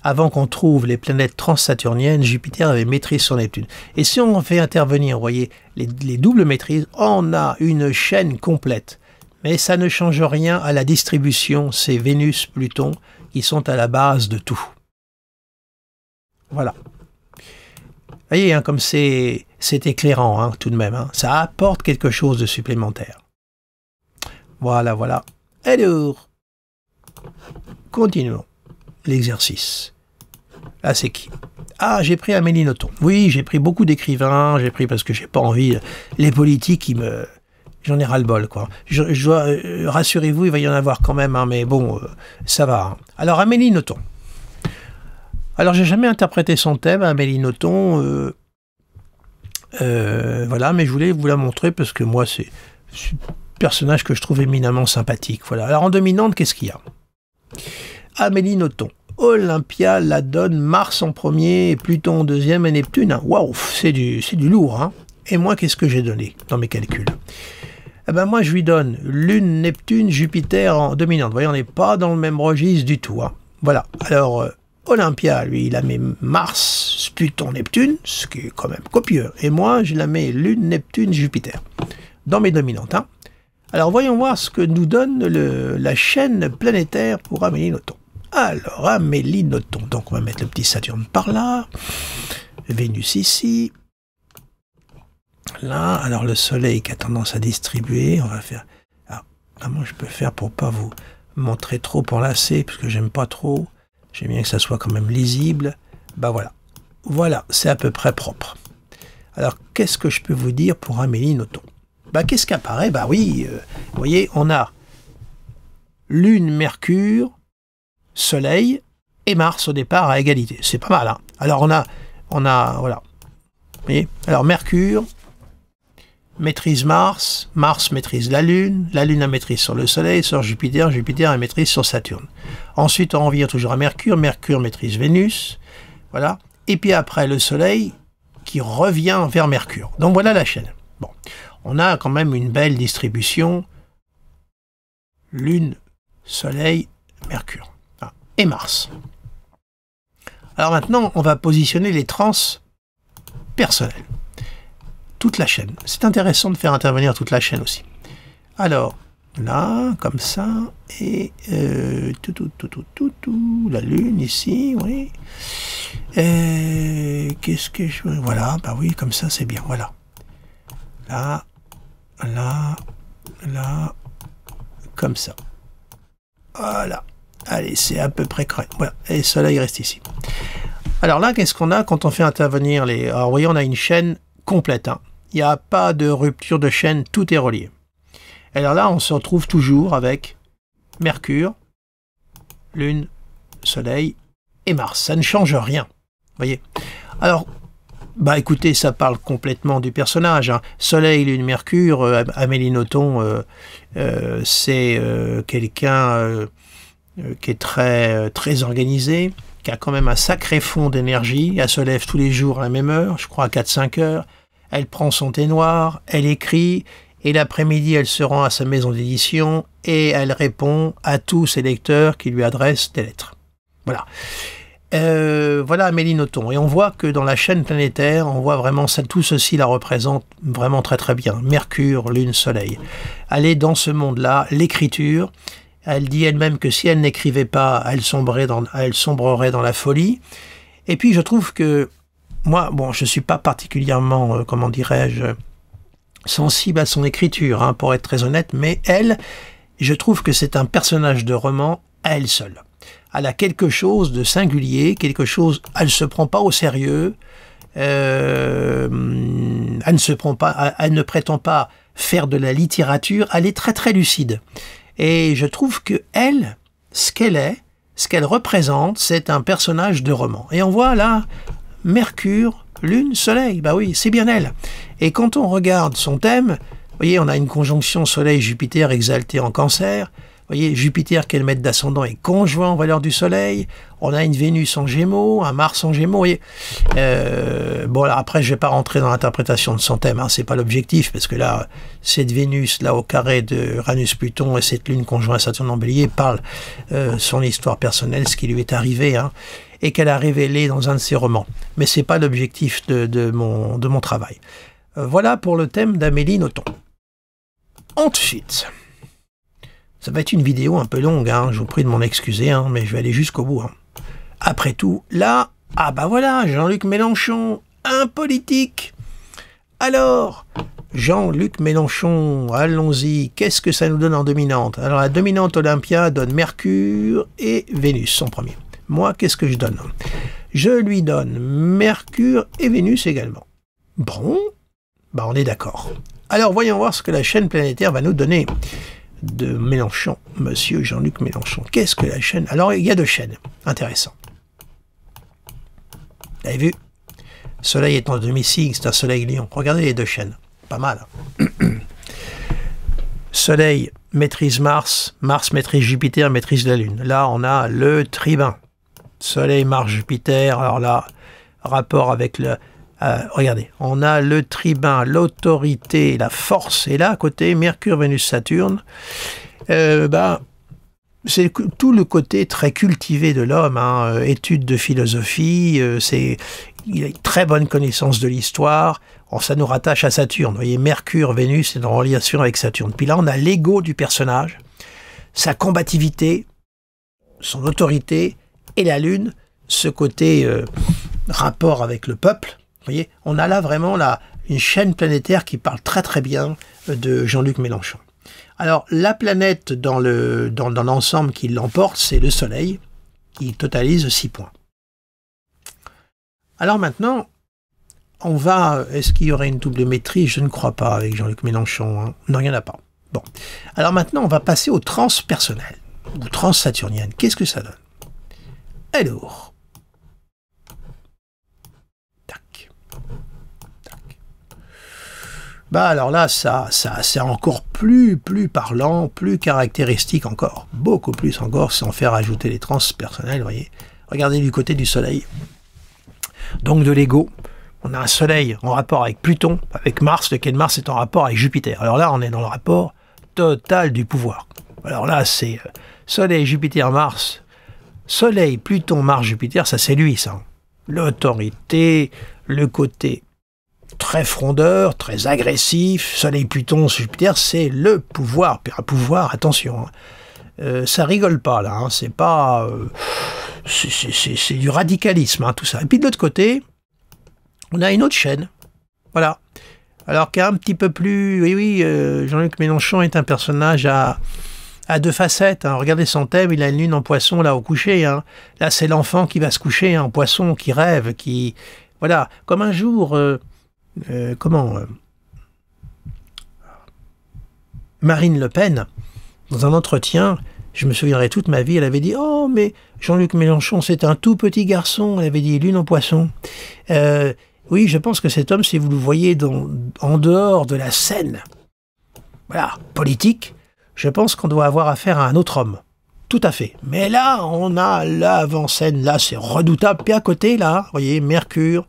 Speaker 1: avant qu'on trouve les planètes transsaturniennes, Jupiter avait maîtrise sur Neptune. Et si on fait intervenir, vous voyez, les doubles maîtrises, on a une chaîne complète. Mais ça ne change rien à la distribution, c'est Vénus, Pluton, qui sont à la base de tout. Voilà. Vous voyez, hein, comme c'est éclairant, hein, tout de même. Hein. Ça apporte quelque chose de supplémentaire. Voilà, voilà. Alors, continuons l'exercice. Là, c'est qui? Ah, j'ai pris Amélie Nothomb. Oui, j'ai pris beaucoup d'écrivains, j'ai pris parce que j'ai pas envie. Les politiques, j'en ai ras-le-bol, quoi. Rassurez-vous, il va y en avoir quand même, hein, mais bon, ça va. Hein. Alors, Amélie Nothomb. Alors, j'ai jamais interprété son thème, Amélie Nothomb. Voilà, mais je voulais vous la montrer parce que moi, c'est un personnage que je trouve éminemment sympathique. Voilà. Alors, en dominante, qu'est-ce qu'il y a? Amélie Nothomb. Olympia la donne, Mars en premier, Pluton en deuxième et Neptune. Waouh, c'est du lourd. Hein. Et moi, qu'est-ce que j'ai donné dans mes calculs? Eh ben moi, je lui donne Lune, Neptune, Jupiter en dominante. Vous voyez, on n'est pas dans le même registre du tout. Hein. Voilà. Alors, Olympia, lui, il la met Mars, Pluton, Neptune, ce qui est quand même copieux. Et moi, je la mets Lune, Neptune, Jupiter dans mes dominantes. Hein. Alors, voyons voir ce que nous donne la chaîne planétaire pour Amélie Nothomb. Alors, Amélie Nothomb. Donc, on va mettre le petit Saturne par là. Vénus ici. Là, alors le Soleil qui a tendance à distribuer. On va faire... Ah, comment je peux faire pour pas vous montrer trop enlacé, parce que j'aime pas trop. J'aime bien que ça soit quand même lisible. Bah voilà. Voilà, c'est à peu près propre. Alors, qu'est-ce que je peux vous dire pour Amélie Nothomb? Bah, qu'est-ce qui apparaît? Bah oui, vous voyez, on a Lune, Mercure, Soleil et Mars au départ à égalité. C'est pas mal, hein. Alors, on a, voilà. Vous voyez? Alors, Mercure maîtrise Mars, Mars maîtrise la Lune a maîtrise sur le Soleil, sur Jupiter, Jupiter a maîtrise sur Saturne. Ensuite, on revient toujours à Mercure, Mercure maîtrise Vénus, voilà. Et puis après, le Soleil qui revient vers Mercure. Donc, voilà la chaîne. Bon, on a quand même une belle distribution. Lune, Soleil, Mercure. Ah, et Mars. Alors maintenant, on va positionner les trans personnels. Toute la chaîne. C'est intéressant de faire intervenir toute la chaîne aussi. Alors, là, comme ça, et la Lune ici, oui. Qu'est-ce que je... Voilà, bah oui, comme ça, c'est bien, voilà. Là, là, là, comme ça. Voilà. Allez, c'est à peu près correct. Voilà, et le Soleil reste ici. Alors là, qu'est-ce qu'on a quand on fait intervenir les... Alors, vous voyez, on a une chaîne complète, hein. Il n'y a pas de rupture de chaîne, tout est relié. Alors là, on se retrouve toujours avec Mercure, Lune, Soleil et Mars. Ça ne change rien, vous voyez. Alors, bah écoutez, ça parle complètement du personnage. Hein. Soleil, Lune, Mercure, Amélie Nothomb, c'est quelqu'un qui est très organisé, qui a quand même un sacré fond d'énergie. Elle se lève tous les jours à la même heure, je crois à 4-5 heures. Elle prend son thé noir, elle écrit, et l'après-midi, elle se rend à sa maison d'édition et elle répond à tous ses lecteurs qui lui adressent des lettres. Voilà. Voilà Amélie Nothomb. Et on voit que dans la chaîne planétaire, on voit vraiment ça, tout ceci la représente vraiment très très bien. Mercure, Lune, Soleil. Elle est dans ce monde-là, l'écriture. Elle dit elle-même que si elle n'écrivait pas, elle sombrerait dans la folie. Et puis je trouve que moi, bon, je ne suis pas particulièrement, comment dirais-je, sensible à son écriture, hein, pour être très honnête, mais elle, je trouve que c'est un personnage de roman à elle seule. Elle a quelque chose de singulier, quelque chose, elle ne se prend pas au sérieux, elle ne prétend pas faire de la littérature, elle est très très lucide. Et je trouve que elle, ce qu'elle représente, c'est un personnage de roman. Et on voit là Mercure, Lune, Soleil, bah oui, c'est bien elle. Et quand on regarde son thème, vous voyez, on a une conjonction Soleil-Jupiter exaltée en Cancer. voyez, Jupiter, quel maître d'ascendant, est conjoint en valeur du Soleil. On a une Vénus en Gémeaux, un Mars en Gémeaux. Vous voyez. Bon, alors après, je vais pas rentrer dans l'interprétation de son thème, hein, c'est pas l'objectif, parce que là, cette Vénus, là, au carré de Uranus-Pluton, et cette Lune conjointe à Saturne en Bélier, parle son histoire personnelle, ce qui lui est arrivé, hein, et qu'elle a révélé dans un de ses romans. Mais c'est pas l'objectif de mon travail. Voilà pour le thème d'Amélie Nothomb. Ensuite, ça va être une vidéo un peu longue, hein, je vous prie de m'en excuser, hein, mais je vais aller jusqu'au bout. Hein. Après tout, là, ah bah voilà, Jean-Luc Mélenchon, un politique. Alors, Jean-Luc Mélenchon, allons-y, qu'est-ce que ça nous donne en dominante? Alors la dominante Olympia donne Mercure et Vénus en premier. Moi, qu'est-ce que je donne? Je lui donne Mercure et Vénus également. Bon, bah on est d'accord. Alors voyons voir ce que la chaîne planétaire va nous donner de Mélenchon, monsieur Jean-Luc Mélenchon. Qu'est-ce que la chaîne? Alors il y a deux chaînes, intéressant. Vous avez vu? Soleil est en demi-signe, c'est un soleil lion. Regardez les deux chaînes, pas mal. Soleil maîtrise Mars, Mars maîtrise Jupiter, maîtrise la Lune. Là on a le tribun. Soleil, Mars, Jupiter, alors là, rapport avec le... regardez, on a le tribun, l'autorité, la force, et là, à côté, Mercure, Vénus, Saturne. C'est tout le côté très cultivé de l'homme, hein, étude de philosophie, il a une très bonne connaissance de l'histoire. Ça nous rattache à Saturne. Vous voyez, Mercure, Vénus, est en relation avec Saturne. Puis là, on a l'ego du personnage, sa combativité, son autorité, et la Lune, ce côté rapport avec le peuple. Vous voyez, on a là vraiment une chaîne planétaire qui parle très très bien de Jean-Luc Mélenchon. Alors, la planète dans l'ensemble qui l'emporte, c'est le Soleil, qui totalise 6 points. Alors maintenant, on va... Est-ce qu'il y aurait une double maîtrise? Je ne crois pas avec Jean-Luc Mélenchon. Hein. Non, il n'y en a pas. Bon. Alors maintenant, on va passer aux transpersonnelles, ou transsaturniennes. Qu'est-ce que ça donne? Alors... Bah alors là, ça c'est encore plus parlant, plus caractéristique encore, beaucoup plus encore, sans faire ajouter les transpersonnels, vous voyez. Regardez du côté du Soleil. Donc de l'ego, on a un Soleil en rapport avec Pluton, avec Mars, lequel Mars est en rapport avec Jupiter. Alors là, on est dans le rapport total du pouvoir. Alors là, c'est Soleil, Jupiter, Mars, Soleil, Pluton, Mars, Jupiter, ça c'est lui, ça. L'autorité, le côté très frondeur, très agressif, Soleil, Pluton, Jupiter, c'est le pouvoir. Un pouvoir, attention, hein. Ça rigole pas là, hein. C'est pas... c'est du radicalisme, hein, tout ça. Et puis de l'autre côté, on a une autre chaîne, voilà. Alors qu'un petit peu plus... Oui, Jean-Luc Mélenchon est un personnage à deux facettes, hein. Regardez son thème, il a une lune en poisson là au coucher, hein. Là c'est l'enfant qui va se coucher, hein, en poisson, qui rêve, qui... Voilà, comme un jour... Marine Le Pen, dans un entretien, je me souviendrai toute ma vie, elle avait dit « Oh, mais Jean-Luc Mélenchon, c'est un tout petit garçon. » Elle avait dit « Lune en poisson. » Oui, je pense que cet homme, si vous le voyez en dehors de la scène, voilà, politique, je pense qu'on doit avoir affaire à un autre homme. Tout à fait. Mais là, on a l'avant-scène, là, c'est redoutable. Puis à côté, là, vous voyez, Mercure,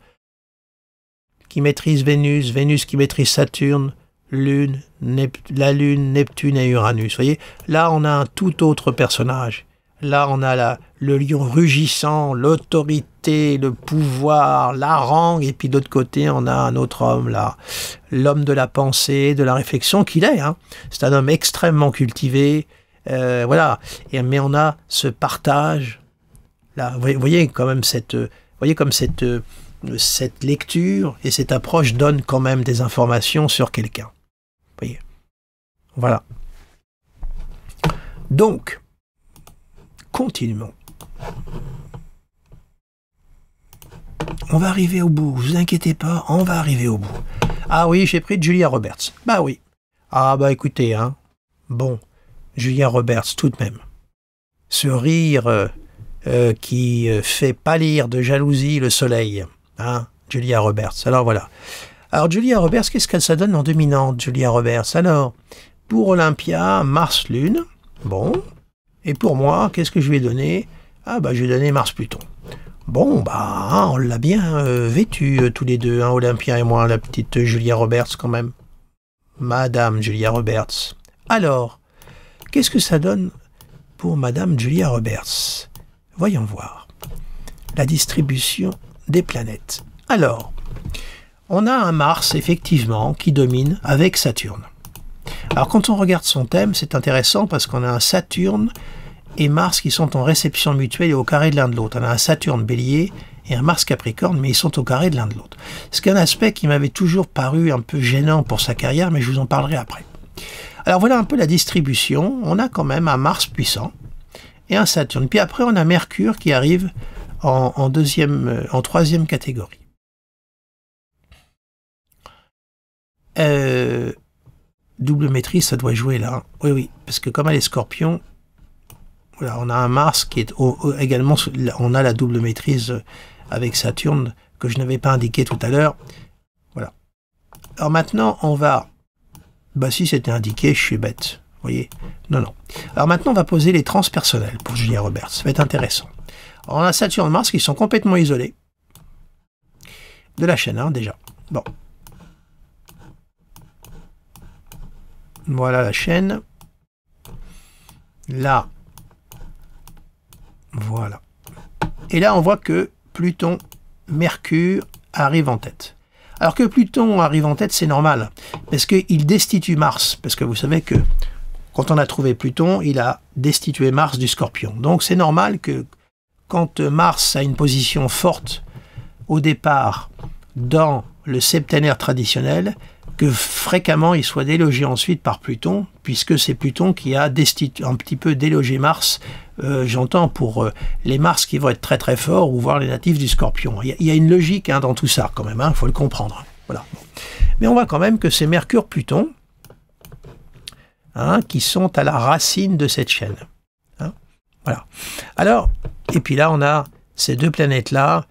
Speaker 1: qui maîtrise Vénus, Vénus qui maîtrise Saturne, Lune, la Lune, Neptune et Uranus. Vous voyez, là on a un tout autre personnage. Là on a le lion rugissant, l'autorité, le pouvoir, la harangue, et puis de l'autre côté on a un autre homme là, l'homme de la pensée, de la réflexion qu'il est. Hein. C'est un homme extrêmement cultivé, voilà. Mais on a ce partage. Là, vous voyez quand même cette lecture et cette approche donne quand même des informations sur quelqu'un. Vous voyez. Voilà. Donc, continuons. On va arriver au bout, vous inquiétez pas, on va arriver au bout. Ah oui, j'ai pris de Julia Roberts. Bah oui. Ah bah écoutez, hein. Bon, Julia Roberts tout de même. Ce rire qui fait pâlir de jalousie le soleil. Hein, Julia Roberts. Alors voilà. Alors Julia Roberts, qu'est-ce que ça donne en dominante, Julia Roberts? Alors, pour Olympia, Mars-Lune, Bon. Et pour moi, qu'est-ce que je lui ai donné? Ah bah je lui ai donné Mars-Pluton. Bon, bah, hein, on l'a bien vêtu tous les deux, hein, Olympia et moi, la petite Julia Roberts quand même. Madame Julia Roberts. Alors, qu'est-ce que ça donne pour Madame Julia Roberts? Voyons voir. La distribution des planètes. Alors, on a un Mars, effectivement, qui domine avec Saturne. Alors, quand on regarde son thème, c'est intéressant parce qu'on a un Saturne et Mars qui sont en réception mutuelle et au carré de l'un de l'autre. On a un Saturne Bélier et un Mars Capricorne, mais ils sont au carré de l'un de l'autre. C'est un aspect qui m'avait toujours paru un peu gênant pour sa carrière, mais je vous en parlerai après. Alors voilà un peu la distribution. On a quand même un Mars puissant et un Saturne. Puis après, on a Mercure qui arrive en troisième catégorie. Double maîtrise, ça doit jouer là. Oui, oui, parce que comme elle est Scorpion, voilà, on a un Mars qui est également, on a la double maîtrise avec Saturne que je n'avais pas indiqué tout à l'heure. Voilà. Alors maintenant, on va... Bah si c'était indiqué, je suis bête. Vous voyez? Non, non. Alors maintenant, on va poser les transpersonnels pour Julia Roberts. Ça va être intéressant. Alors, on a Saturne et Mars qui sont complètement isolés de la chaîne, hein, déjà. Bon. Voilà la chaîne. Là. Voilà. Et là, on voit que Pluton, Mercure arrive en tête. Alors que Pluton arrive en tête, c'est normal, parce qu'il destitue Mars. Parce que vous savez que quand on a trouvé Pluton, il a destitué Mars du Scorpion. Donc c'est normal que quand Mars a une position forte au départ dans le septénaire traditionnel, que fréquemment il soit délogé ensuite par Pluton, puisque c'est Pluton qui a un petit peu délogé Mars, j'entends pour les Mars qui vont être très très forts, ou voir les natifs du Scorpion. Il y a une logique hein, dans tout ça quand même, il faut le comprendre. Voilà. Mais on voit quand même que c'est Mercure-Pluton hein, qui sont à la racine de cette chaîne. Hein. Voilà. Alors, et puis là on a ces deux planètes-là,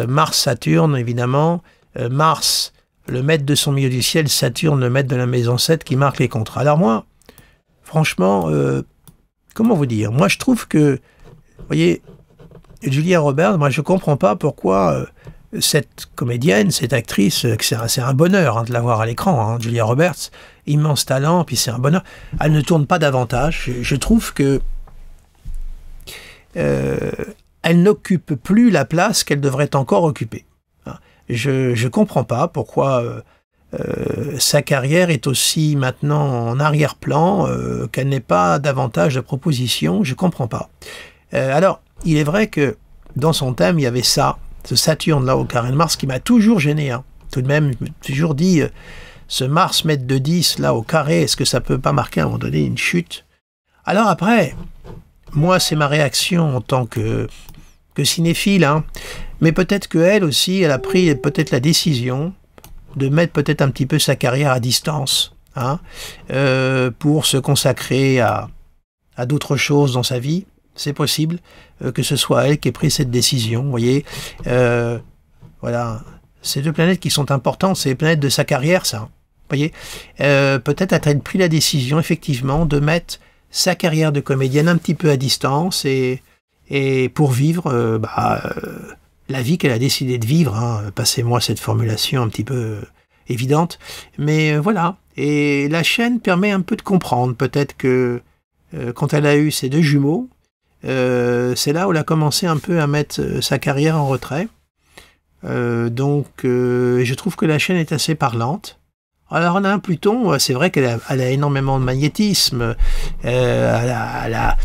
Speaker 1: Mars-Saturne évidemment, Mars le maître de son milieu du ciel, Saturne, le maître de la maison 7, qui marque les contrats. Alors moi, franchement, comment vous dire? Moi, je trouve que, vous voyez, Julia Roberts, moi, je ne comprends pas pourquoi cette comédienne, cette actrice, c'est un bonheur hein, de la voir à l'écran, hein, Julia Roberts, immense talent, puis c'est un bonheur. Elle ne tourne pas davantage. Je trouve que elle n'occupe plus la place qu'elle devrait encore occuper. Je ne comprends pas pourquoi sa carrière est aussi maintenant en arrière-plan, qu'elle n'ait pas davantage de propositions, je ne comprends pas. Alors, il est vrai que dans son thème, il y avait ça, ce Saturne là au carré de Mars, qui m'a toujours gêné. Hein. Tout de même, je me suis toujours dit, ce Mars maître de 10 là au carré, est-ce que ça ne peut pas marquer à un moment donné une chute? Alors après, moi c'est ma réaction en tant que cinéphile, hein. Mais peut-être qu'elle aussi, elle a pris peut-être la décision de mettre peut-être un petit peu sa carrière à distance, hein, pour se consacrer à d'autres choses dans sa vie. C'est possible que ce soit elle qui ait pris cette décision, vous voyez. Voilà, ces deux planètes qui sont importantes, c'est les planètes de sa carrière, ça. Vous voyez, peut-être a-t-elle pris la décision, effectivement, de mettre sa carrière de comédienne un petit peu à distance et pour vivre la vie qu'elle a décidé de vivre, hein. Passez-moi cette formulation un petit peu évidente, mais voilà. Et la chaîne permet un peu de comprendre, peut-être que quand elle a eu ses deux jumeaux, c'est là où elle a commencé un peu à mettre sa carrière en retrait. Donc je trouve que la chaîne est assez parlante. Alors on a un Pluton, c'est vrai qu'elle a énormément de magnétisme, elle a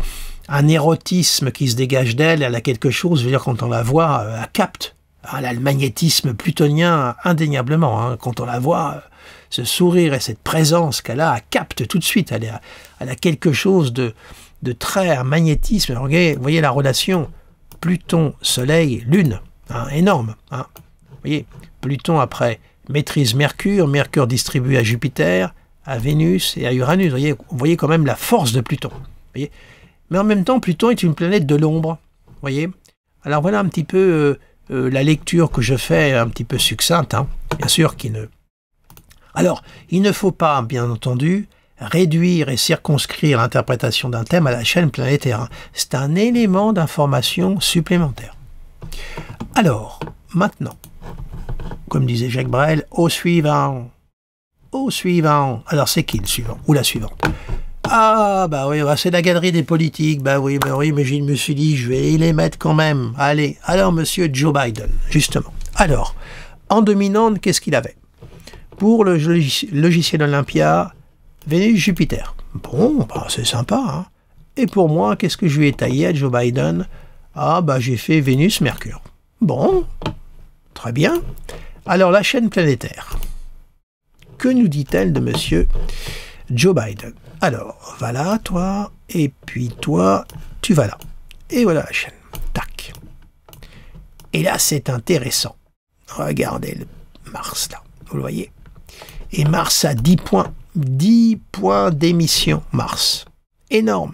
Speaker 1: un érotisme qui se dégage d'elle, elle a quelque chose, je veux dire, quand on la voit, elle capte. Elle a le magnétisme plutonien indéniablement, hein. Quand on la voit, ce sourire et cette présence qu'elle a, elle capte tout de suite, elle a quelque chose de très magnétisme. Alors, vous voyez la relation Pluton-Soleil-Lune, hein, énorme. Hein. Vous voyez, Pluton après maîtrise Mercure, Mercure distribue à Jupiter, à Vénus et à Uranus. Vous voyez quand même la force de Pluton. Vous voyez. Mais en même temps, Pluton est une planète de l'ombre, voyez. Alors voilà un petit peu la lecture que je fais, un petit peu succincte, hein. Bien sûr qu'il ne... Alors, il ne faut pas, bien entendu, réduire et circonscrire l'interprétation d'un thème à la chaîne planétaire. Hein. C'est un élément d'information supplémentaire. Alors, maintenant, comme disait Jacques Brel, au suivant. Au suivant. Alors, c'est qui le suivant? Ou la suivante? Ah, bah oui, c'est la galerie des politiques. Bah oui, mais je me suis dit, je vais les mettre quand même. Allez, alors, monsieur Joe Biden, justement. Alors, en dominante, qu'est-ce qu'il avait? Pour le logiciel Olympia, Vénus-Jupiter. Bon, bah, c'est sympa. Hein. Et pour moi, qu'est-ce que je lui ai taillé à Joe Biden? Ah, bah j'ai fait Vénus-Mercure. Bon, très bien. Alors, la chaîne planétaire. Que nous dit-elle de monsieur Joe Biden? Alors, va là, toi, et puis toi, tu vas là. Et voilà la chaîne. Tac. Et là, c'est intéressant. Regardez le Mars, là. Vous le voyez? Et Mars a 10 points. 10 points d'émission, Mars. Énorme.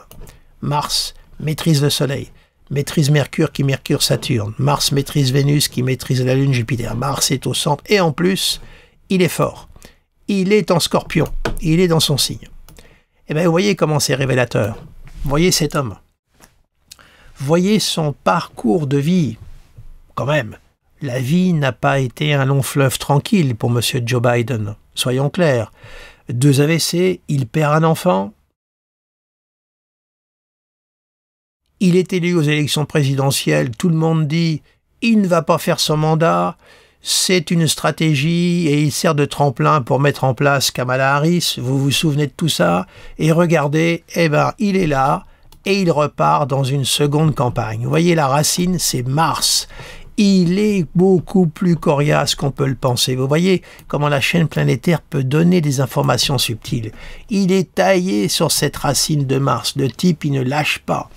Speaker 1: Mars maîtrise le Soleil. Maîtrise Mercure qui Mercure Saturne. Mars maîtrise Vénus qui maîtrise la Lune Jupiter. Mars est au centre. Et en plus, il est fort. Il est en Scorpion. Il est dans son signe. Et bien, vous voyez comment c'est révélateur. Vous voyez cet homme. Vous voyez son parcours de vie. Quand même, la vie n'a pas été un long fleuve tranquille pour M. Joe Biden. Soyons clairs. 2 AVC, il perd un enfant. Il est élu aux élections présidentielles. Tout le monde dit il ne va pas faire son mandat. C'est une stratégie et il sert de tremplin pour mettre en place Kamala Harris. Vous vous souvenez de tout ça? Et regardez, eh ben, il est là et il repart dans une seconde campagne. Vous voyez, la racine, c'est Mars. Il est beaucoup plus coriace qu'on peut le penser. Vous voyez comment la chaîne planétaire peut donner des informations subtiles. Il est taillé sur cette racine de Mars. Le type, il ne lâche pas.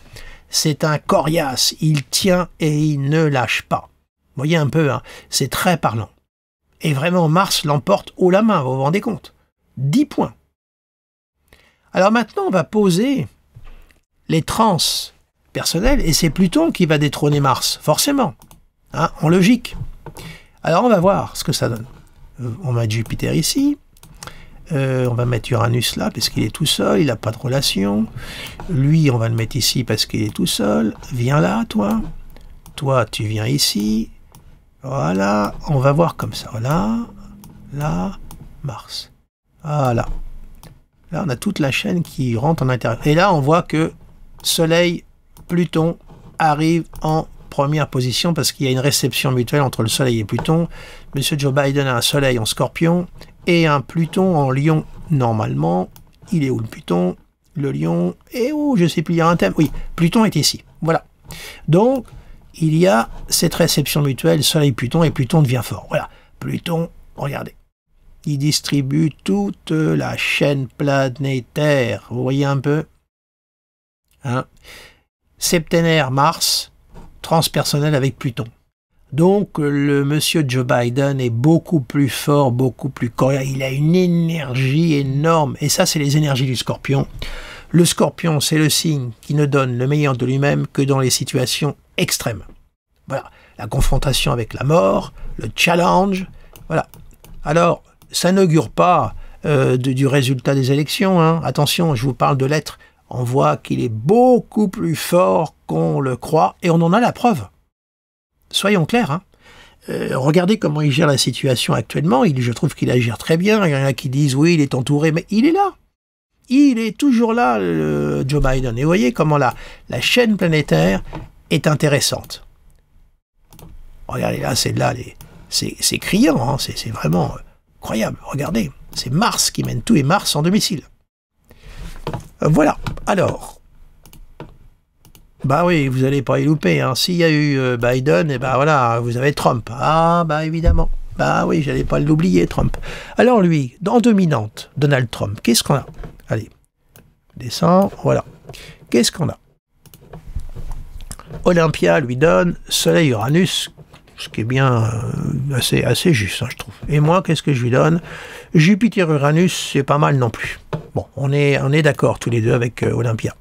Speaker 1: C'est un coriace. Il tient et il ne lâche pas. Vous voyez un peu, hein, c'est très parlant. Et vraiment, Mars l'emporte haut la main, vous vous rendez compte? 10 points. Alors maintenant, on va poser les trans personnelles, et c'est Pluton qui va détrôner Mars, forcément, hein, en logique. Alors on va voir ce que ça donne. On va mettre Jupiter ici, on va mettre Uranus là, parce qu'il est tout seul, il n'a pas de relation. Lui, on va le mettre ici parce qu'il est tout seul. Viens là, toi. Toi, tu viens ici. Voilà, on va voir comme ça. Là, là, Mars. Voilà. Là, on a toute la chaîne qui rentre en intérieur. Et là, on voit que Soleil, Pluton arrive en première position parce qu'il y a une réception mutuelle entre le Soleil et Pluton. Monsieur Joe Biden a un Soleil en Scorpion et un Pluton en Lion. Normalement, il est où le Pluton? Le Lion. Et où, je sais plus, il y a un thème. Oui, Pluton est ici. Voilà. Donc, il y a cette réception mutuelle Soleil-Pluton et Pluton devient fort. Voilà, Pluton, regardez, il distribue toute la chaîne planétaire. Vous voyez un peu, hein? Septénaire Mars, transpersonnel avec Pluton. Donc, le monsieur Joe Biden est beaucoup plus fort, beaucoup plus coriace. Il a une énergie énorme. Et ça, c'est les énergies du Scorpion. Le Scorpion, c'est le signe qui ne donne le meilleur de lui-même que dans les situations extrêmes. Voilà, la confrontation avec la mort, le challenge, voilà. Alors, ça n'augure pas du résultat des élections, hein. Attention, je vous parle de l'être. On voit qu'il est beaucoup plus fort qu'on le croit, et on en a la preuve. Soyons clairs, hein. Regardez comment il gère la situation actuellement. Je trouve qu'il la gère très bien. Il y en a qui disent, oui, il est entouré, mais il est là. Il est toujours là, le Joe Biden. Et vous voyez comment la chaîne planétaire est intéressante. Regardez là, c'est criant, hein, c'est vraiment incroyable. Regardez, c'est Mars qui mène tout et Mars en domicile. Voilà, alors, bah oui, vous n'allez pas y louper. Hein. S'il y a eu Biden, et ben voilà, vous avez Trump. Ah, bah évidemment. Bah oui, j'allais pas l'oublier, Trump. Alors lui, en dominante, Donald Trump, qu'est-ce qu'on a? Allez, descend, voilà. Qu'est-ce qu'on a? Olympia lui donne Soleil-Uranus, ce qui est bien assez juste, hein, je trouve. Et moi, qu'est-ce que je lui donne? Jupiter-Uranus, c'est pas mal non plus. Bon, on est d'accord tous les deux avec Olympia.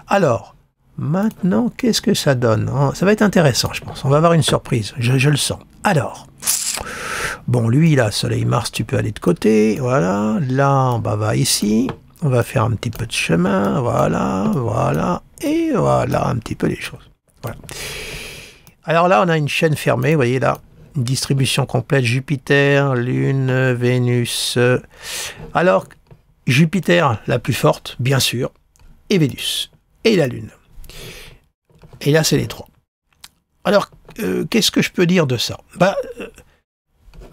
Speaker 1: Alors, maintenant, qu'est-ce que ça donne? Ça va être intéressant, je pense. On va avoir une surprise, je le sens. Alors, bon, lui, là, Soleil-Mars, tu peux aller de côté, voilà. Là, bah, va ici. On va faire un petit peu de chemin, voilà, voilà, et voilà un petit peu les choses. Voilà. Alors là, on a une chaîne fermée, vous voyez là, une distribution complète, Jupiter, Lune, Vénus. Alors, Jupiter, la plus forte, bien sûr, et Vénus, et la Lune. Et là, c'est les trois. Alors, qu'est-ce que je peux dire de ça?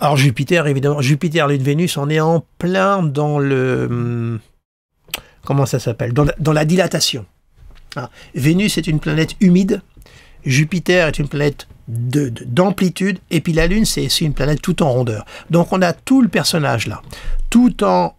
Speaker 1: Alors, Jupiter, évidemment, Jupiter, Lune, Vénus, on est en plein dans le... comment ça s'appelle? Dans la dilatation. Hein. Vénus est une planète humide, Jupiter est une planète d'amplitude, et puis la Lune, c'est aussi une planète tout en rondeur. Donc on a tout le personnage là, tout en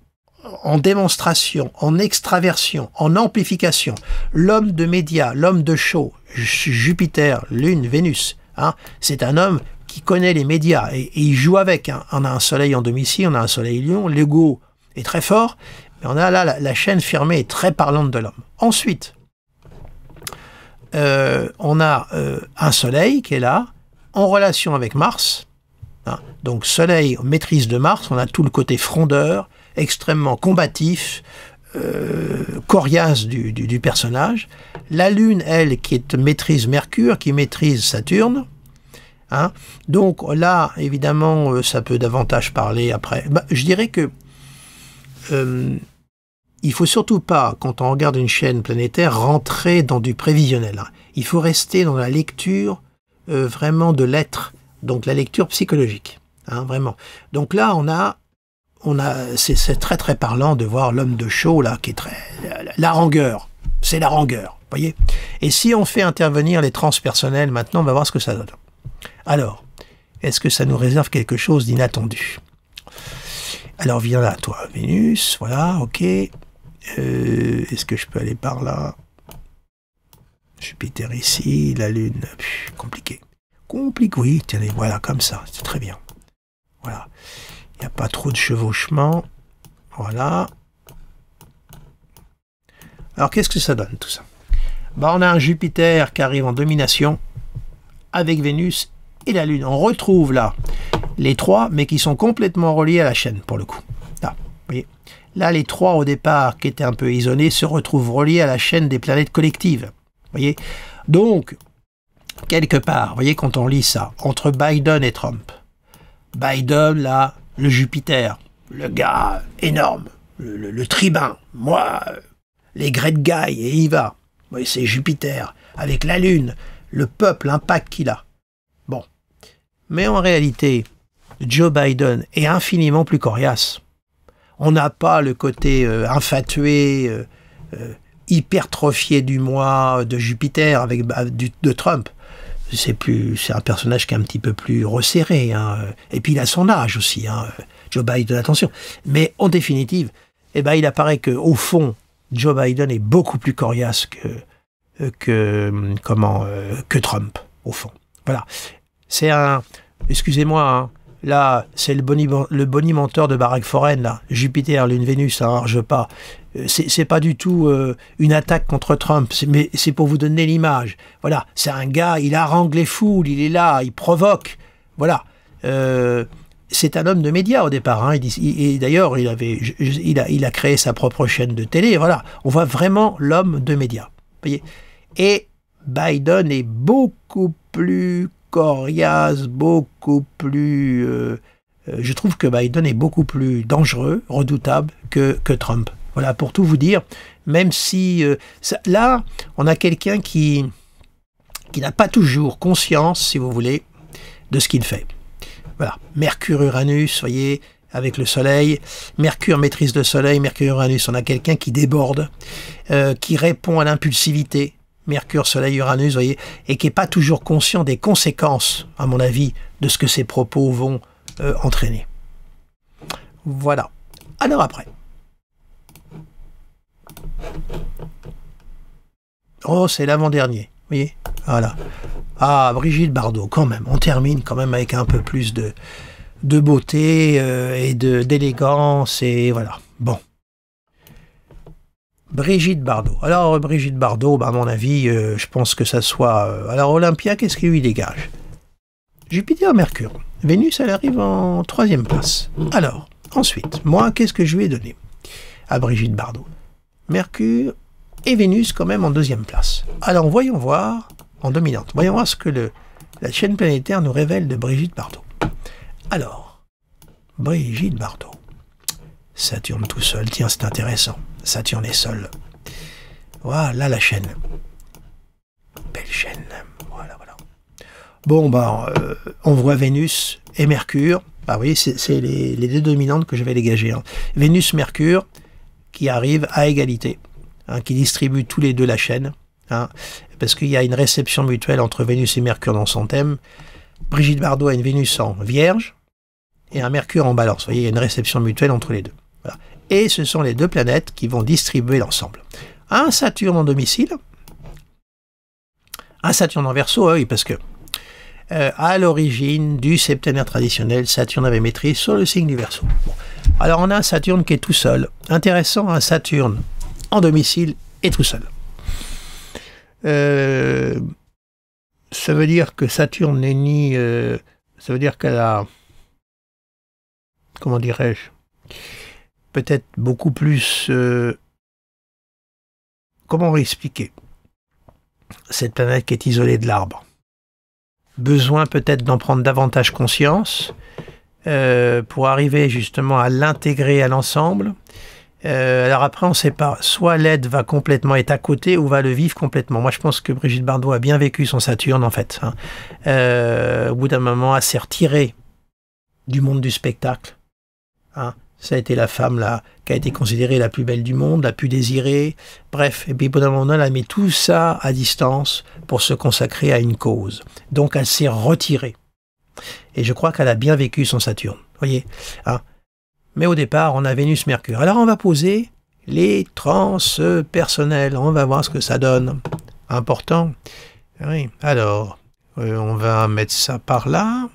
Speaker 1: démonstration, en extraversion, en amplification. L'homme de médias, l'homme de show, Jupiter, Lune, Vénus, hein, c'est un homme qui connaît les médias, et il joue avec. Hein. On a un soleil en domicile, on a un soleil lion, l'ego est très fort, mais on a là la chaîne fermée est très parlante de l'homme. Ensuite, on a un soleil qui est là, en relation avec Mars. Hein. Donc soleil, maîtrise de Mars, on a tout le côté frondeur, extrêmement combatif, coriace du personnage. La Lune, elle, qui est maîtrise Mercure, qui maîtrise Saturne. Hein. Donc là, évidemment, ça peut davantage parler après. Je dirais que il faut surtout pas, quand on regarde une chaîne planétaire, rentrer dans du prévisionnel. Hein. Il faut rester dans la lecture vraiment de l'être, donc la lecture psychologique, hein, vraiment. Donc là, c'est très très parlant de voir l'homme de show là, qui est très la rangueur, c'est la rangueur, voyez. Et si on fait intervenir les transpersonnels, maintenant, on va voir ce que ça donne. Alors, est-ce que ça nous réserve quelque chose d'inattendu? Alors viens là, toi, Vénus, voilà, ok. Est-ce que je peux aller par là? Jupiter ici, la Lune, compliqué. Compliqué, oui, tenez, voilà, comme ça, c'est très bien. Voilà, il n'y a pas trop de chevauchement, voilà. Alors, qu'est-ce que ça donne, tout ça? On a un Jupiter qui arrive en domination, avec Vénus et la Lune. On retrouve là les trois, mais qui sont complètement reliés à la chaîne, pour le coup. Là, vous voyez. Là, les trois, au départ, qui étaient un peu isolés, se retrouvent reliés à la chaîne des planètes collectives. Voyez. Donc, quelque part, vous voyez, quand on lit ça, entre Biden et Trump, Biden, là, le Jupiter, le gars énorme, le tribun, moi, les great guys, et il va. Oui, c'est Jupiter, avec la Lune, le peuple, l'impact qu'il a. Bon. Mais en réalité, Joe Biden est infiniment plus coriace. On n'a pas le côté infatué, hypertrophié du moi de Jupiter avec de Trump. C'est un personnage qui est un petit peu plus resserré. Hein. Et puis il a son âge aussi, hein, Joe Biden, attention. Mais en définitive, eh ben, il apparaît qu'au fond, Joe Biden est beaucoup plus coriace que Trump, au fond. Voilà. C'est un... Excusez-moi, hein, là, c'est le bonimenteur de Barack Foren, là. Jupiter, Lune, Vénus, ça marche pas. C'est pas du tout une attaque contre Trump, mais c'est pour vous donner l'image. Voilà, c'est un gars, il harangue les foules, il est là, il provoque. Voilà. C'est un homme de médias au départ. Hein, et d'ailleurs, il a créé sa propre chaîne de télé. Voilà, on voit vraiment l'homme de médias. Voyez. Et Biden est beaucoup plus coriace, beaucoup plus... je trouve que Biden est beaucoup plus dangereux, redoutable que Trump. Voilà, pour tout vous dire, même si... là, on a quelqu'un qui n'a pas toujours conscience, si vous voulez, de ce qu'il fait. Voilà, Mercure-Uranus, voyez, avec le Soleil. Mercure maîtrise le Soleil, Mercure-Uranus, on a quelqu'un qui déborde, qui répond à l'impulsivité. Mercure, Soleil, Uranus, voyez, et qui n'est pas toujours conscient des conséquences, à mon avis, de ce que ses propos vont entraîner. Voilà. Alors après. Oh, c'est l'avant-dernier, vous voyez, voilà. Ah, Brigitte Bardot, quand même, on termine quand même avec un peu plus de beauté et d'élégance, et voilà, bon. Brigitte Bardot. Alors, Brigitte Bardot, à mon avis, je pense que ça soit... alors, Olympia, qu'est-ce qui lui dégage? Jupiter, Mercure. Vénus, elle arrive en 3e place. Alors, ensuite, moi, qu'est-ce que je lui ai donné à Brigitte Bardot? Mercure et Vénus quand même en deuxième place. Alors voyons voir, en dominante, voyons voir ce que la chaîne planétaire nous révèle de Brigitte Bardot. Alors, Brigitte Bardot, Saturne tout seul, tiens c'est intéressant, Saturne est seul. Voilà la chaîne. Belle chaîne, voilà. Bon, on voit Vénus et Mercure. Bah oui, c'est les deux dominantes que je vais dégager. Hein. Vénus-Mercure qui arrivent à égalité, hein, qui distribuent tous les deux la chaîne, hein, parce qu'il y a une réception mutuelle entre Vénus et Mercure dans son thème. Brigitte Bardot a une Vénus en Vierge et un Mercure en Balance. Vous voyez, il y a une réception mutuelle entre les deux. Voilà. Et ce sont les deux planètes qui vont distribuer l'ensemble. Un Saturne en domicile, un Saturne en Verseau, oui, parce que à l'origine du septénaire traditionnel, Saturne avait maîtrise sur le signe du Verseau. Bon. Alors on a un Saturne qui est tout seul. Intéressant, un Saturne en domicile et tout seul. Ça veut dire que Saturne n'est ni... ça veut dire qu'elle a... Comment dirais-je? Peut-être beaucoup plus... comment expliquer cette planète qui est isolée de l'arbre? Besoin peut-être d'en prendre davantage conscience pour arriver justement à l'intégrer à l'ensemble. Alors après, on ne sait pas. Soit l'aide va complètement être à côté ou va le vivre complètement. Moi, je pense que Brigitte Bardot a bien vécu son Saturne, en fait. Hein. Au bout d'un moment, elle s'est retirée du monde du spectacle. Hein. Ça a été la femme là, qui a été considérée la plus belle du monde, la plus désirée. Bref, et puis au bout d'un moment, elle a mis tout ça à distance pour se consacrer à une cause. Donc, elle s'est retirée. Et je crois qu'elle a bien vécu son Saturne. Vous voyez, hein. Mais au départ, on a Vénus-Mercure. Alors, on va poser les transpersonnels. On va voir ce que ça donne. Important. Oui. Alors, on va mettre ça par là.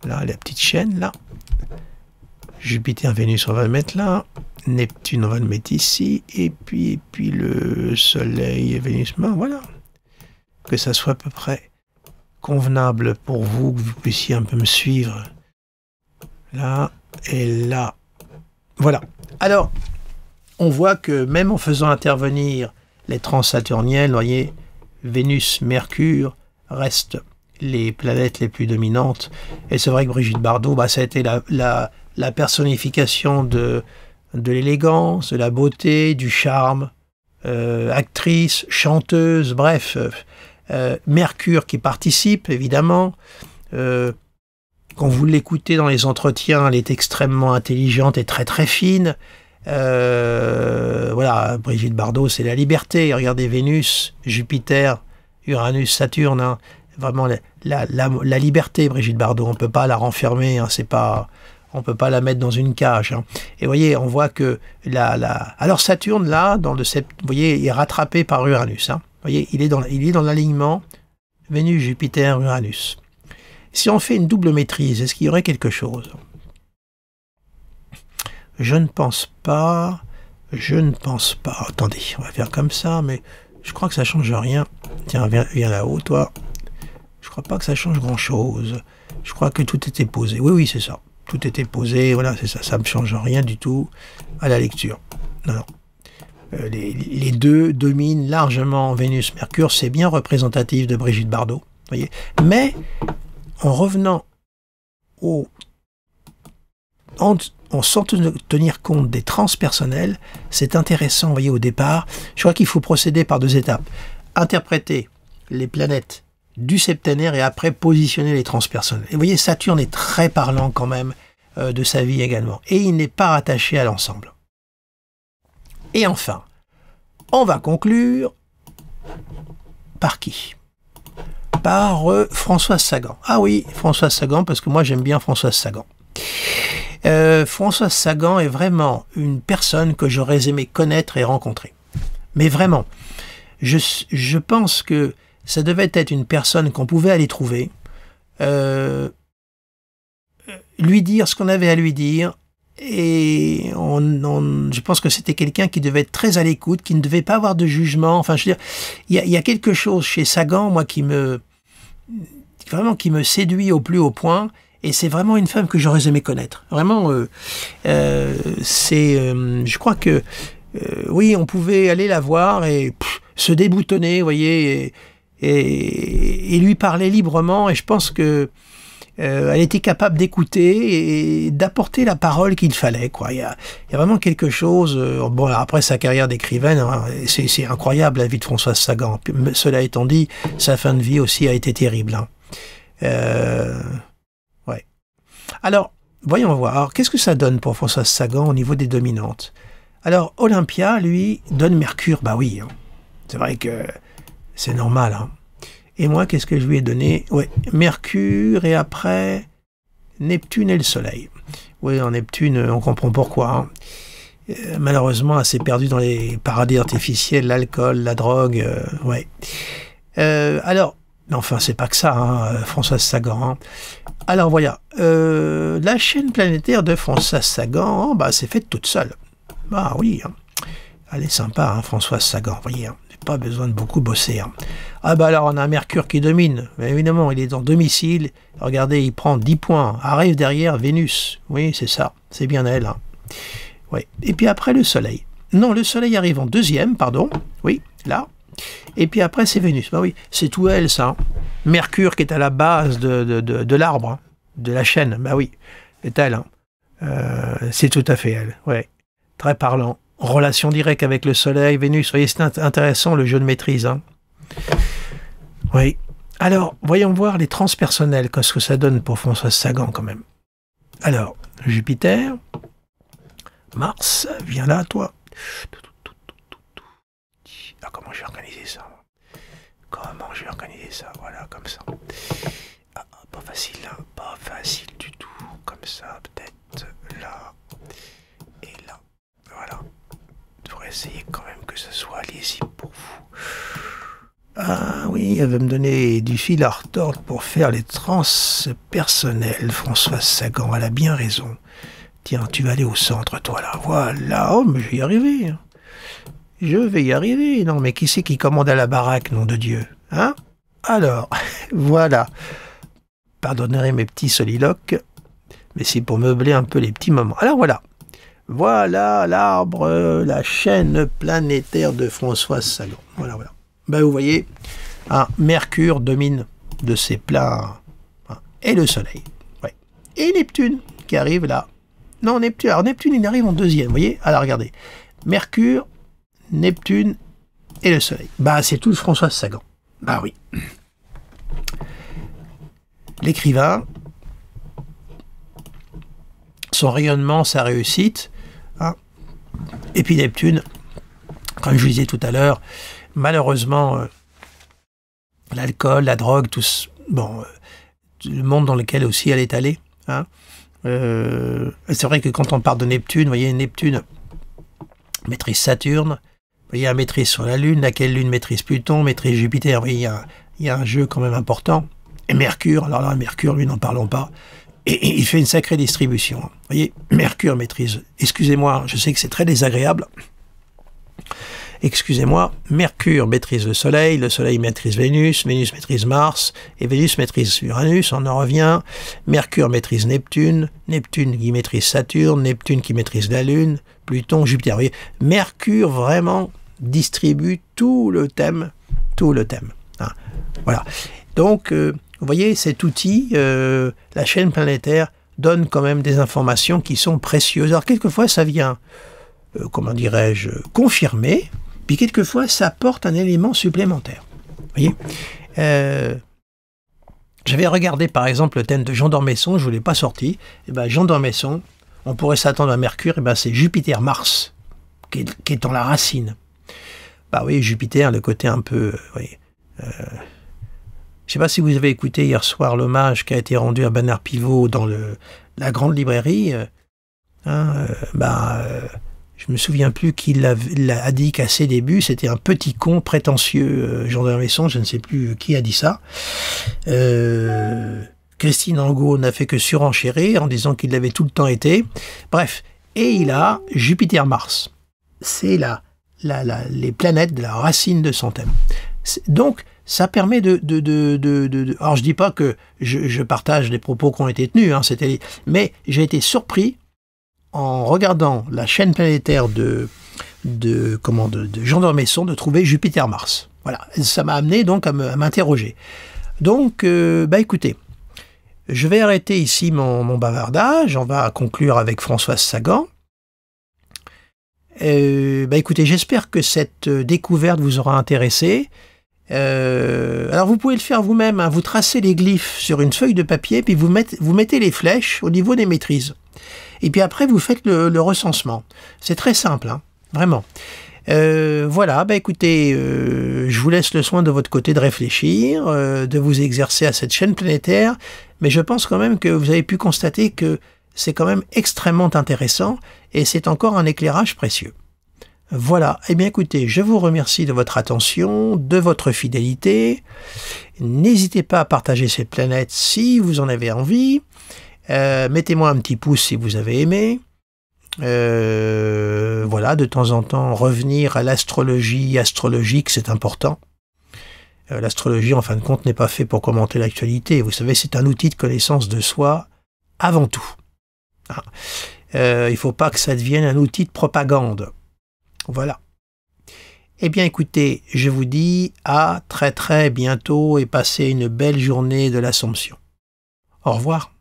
Speaker 1: Là, la petite chaîne, là. Jupiter, Vénus, on va le mettre là. Neptune, on va le mettre ici. Et puis le Soleil et Vénus. Ben, voilà. Que ça soit à peu près convenable pour vous, que vous puissiez un peu me suivre. Là et là. Voilà. Alors, on voit que même en faisant intervenir les transsaturniennes, vous voyez, Vénus, Mercure restent les planètes les plus dominantes. Et c'est vrai que Brigitte Bardot, ça a été la personnification de l'élégance, de la beauté, du charme, actrice, chanteuse, bref, Mercure qui participe, évidemment. Quand vous l'écoutez dans les entretiens, elle est extrêmement intelligente et très très fine. Voilà, Brigitte Bardot, c'est la liberté. Regardez Vénus, Jupiter, Uranus, Saturne, hein. Vraiment la liberté, Brigitte Bardot. On ne peut pas la renfermer, hein. C'est pas... On ne peut pas la mettre dans une cage. Hein. Et vous voyez, on voit que alors Saturne, là, vous voyez, il est rattrapé par Uranus. Hein. Vous voyez, il est dans l'alignement Vénus, Jupiter, Uranus. Si on fait une double maîtrise, est-ce qu'il y aurait quelque chose? Je ne pense pas. Attendez, on va faire comme ça, mais je crois que ça ne change rien. Tiens, viens là-haut, toi. Je crois pas que ça change grand-chose. Je crois que tout était posé. Oui, c'est ça. Tout était posé, voilà, c'est ça. Ça ne me change rien du tout à la lecture. Non. Les deux dominent largement Vénus-Mercure. C'est bien représentatif de Brigitte Bardot. Voyez. Mais, en revenant sans tenir compte des transpersonnels, c'est intéressant, vous voyez, au départ. Je crois qu'il faut procéder par deux étapes. Interpréter les planètes du septénaire et après positionner les transpersonnels. Et vous voyez, Saturne est très parlant quand même de sa vie également. Et il n'est pas rattaché à l'ensemble. Et enfin, on va conclure par qui? Par Françoise Sagan. Ah oui, Françoise Sagan, parce que moi j'aime bien Françoise Sagan. Françoise Sagan est vraiment une personne que j'aurais aimé connaître et rencontrer. Mais vraiment, je pense que ça devait être une personne qu'on pouvait aller trouver, lui dire ce qu'on avait à lui dire, et je pense que c'était quelqu'un qui devait être très à l'écoute, qui ne devait pas avoir de jugement. Enfin, je veux dire, il y a quelque chose chez Sagan, moi, qui me séduit au plus haut point, et c'est vraiment une femme que j'aurais aimé connaître. Vraiment, je crois que oui, on pouvait aller la voir et se déboutonner, vous voyez, et lui parler librement. Et je pense que elle était capable d'écouter et d'apporter la parole qu'il fallait, quoi. Il y a vraiment quelque chose. Bon, après sa carrière d'écrivaine, hein, c'est incroyable la vie de Françoise Sagan. Cela étant dit, sa fin de vie aussi a été terrible. Hein. Ouais. Alors, voyons voir. Qu'est-ce que ça donne pour Françoise Sagan au niveau des dominantes? Alors, Olympia, lui, donne Mercure. Bah oui, hein. C'est vrai que c'est normal. Hein. Et moi, qu'est-ce que je lui ai donné? Ouais, Mercure et après Neptune et le Soleil. Oui, en Neptune, on comprend pourquoi. Hein. Malheureusement, elle s'est perdue dans les paradis artificiels, l'alcool, la drogue. Ouais. Alors, enfin, c'est pas que ça, hein, Françoise Sagan. Hein. Alors, voilà. La chaîne planétaire de Françoise Sagan, bah, c'est faite toute seule. Ah oui, hein. Elle est sympa, hein, Françoise Sagan, vous voyez. Hein. Pas besoin de beaucoup bosser. Hein. Ah bah alors on a Mercure qui domine. Mais évidemment, il est en domicile. Regardez, il prend 10 points. Arrive derrière Vénus. Oui, c'est ça. C'est bien elle. Hein. Ouais. Et puis après le Soleil. Non, le Soleil arrive en deuxième, pardon. Oui, là. Et puis après c'est Vénus. Bah oui, c'est tout elle, ça. Hein. Mercure qui est à la base de l'arbre, hein, de la chaîne. Bah oui, c'est elle. Hein. C'est tout à fait elle. Ouais. Très parlant. Relation directe avec le Soleil, Vénus. Vous voyez, c'est intéressant le jeu de maîtrise. Hein. Oui. Alors, voyons voir les transpersonnels, qu'est-ce que ça donne pour Françoise Sagan quand même. Alors, Jupiter, Mars, viens là, toi. Ah, comment je vais organiser ça? Comment je vais organiser ça? Voilà, comme ça. Ah, pas facile, hein. Pas facile du tout. Comme ça, peut-être là et là. Voilà. Essayez quand même que ce soit lisible pour vous. Ah oui, elle veut me donner du fil à retordre pour faire les transpersonnels. Françoise Sagan, elle a bien raison. Tiens, tu vas aller au centre, toi, là. Voilà, oh, mais je vais y arriver. Je vais y arriver. Non, mais qui c'est qui commande à la baraque, nom de Dieu? Hein? Alors, voilà. Pardonnerez mes petits soliloques, mais c'est pour meubler un peu les petits moments. Alors voilà. Voilà l'arbre, la chaîne planétaire de Françoise Sagan. Voilà, voilà. Ben, vous voyez, hein, Mercure domine de ses plans, hein, et le Soleil. Ouais. Et Neptune qui arrive là. Non, Neptune. Alors Neptune, il arrive en deuxième, vous voyez. Alors regardez. Mercure, Neptune et le Soleil. Bah, c'est tout Françoise Sagan. Bah oui. L'écrivain, son rayonnement, sa réussite. Hein. Et puis Neptune, comme je vous disais tout à l'heure, malheureusement, l'alcool, la drogue, tout bon, le monde dans lequel aussi elle est allée. Hein. C'est vrai que quand on parle de Neptune, vous voyez, Neptune maîtrise Saturne, vous voyez, elle maîtrise sur la Lune, laquelle Lune maîtrise Pluton, maîtrise Jupiter, vous voyez, il y a un jeu quand même important. Et Mercure, alors là, Mercure, lui, n'en parlons pas. Et il fait une sacrée distribution. Vous voyez, Mercure maîtrise, excusez-moi, je sais que c'est très désagréable. Excusez-moi, Mercure maîtrise le Soleil maîtrise Vénus, Vénus maîtrise Mars, et Vénus maîtrise Uranus, on en revient. Mercure maîtrise Neptune, Neptune qui maîtrise Saturne, Neptune qui maîtrise la Lune, Pluton, Jupiter. Vous voyez, Mercure vraiment distribue tout le thème. Hein. Voilà. Donc, vous voyez, cet outil, la chaîne planétaire, donne quand même des informations qui sont précieuses. Alors, quelquefois, ça vient, comment dirais-je, confirmer, puis quelquefois, ça apporte un élément supplémentaire. Vous voyez, j'avais regardé, par exemple, le thème de Jean d'Ormesson, je ne vous l'ai pas sorti. Et ben, Jean d'Ormesson, on pourrait s'attendre à Mercure, et ben, c'est Jupiter-Mars, qui est dans la racine. Bah oui, Jupiter, le côté un peu... oui, je ne sais pas si vous avez écouté hier soir l'hommage qui a été rendu à Bernard Pivot dans la grande librairie. Je me souviens plus qui l'a dit qu'à ses débuts, c'était un petit con prétentieux, Jean d'Ormesson, je ne sais plus qui a dit ça. Christine Angot n'a fait que surenchérir en disant qu'il l'avait tout le temps été. Bref, et il a Jupiter-Mars. C'est les planètes de la racine de son thème. Donc, ça permet alors je dis pas que je partage les propos qui ont été tenus, hein, mais j'ai été surpris en regardant la chaîne planétaire de de Jean d'Ormesson de trouver Jupiter-Mars. Voilà, ça m'a amené donc à m'interroger. Donc, écoutez, je vais arrêter ici mon bavardage, on va conclure avec Françoise Sagan. Écoutez, j'espère que cette découverte vous aura intéressé. Alors vous pouvez le faire vous-même, hein, vous tracez les glyphes sur une feuille de papier, puis vous mettez les flèches au niveau des maîtrises. Et puis après, vous faites le recensement. C'est très simple, hein, vraiment. Voilà, écoutez, je vous laisse le soin de votre côté de réfléchir, de vous exercer à cette chaîne planétaire, mais je pense quand même que vous avez pu constater que c'est quand même extrêmement intéressant et c'est encore un éclairage précieux. Voilà, eh bien écoutez, je vous remercie de votre attention, de votre fidélité. N'hésitez pas à partager cette planète si vous en avez envie. Mettez-moi un petit pouce si vous avez aimé. Voilà, de temps en temps, revenir à l'astrologie astrologique, c'est important. L'astrologie, en fin de compte, n'est pas fait pour commenter l'actualité. Vous savez, c'est un outil de connaissance de soi avant tout. Il ne faut pas que ça devienne un outil de propagande. Voilà. Eh bien, écoutez, je vous dis à très très bientôt et passez une belle journée de l'Assomption. Au revoir.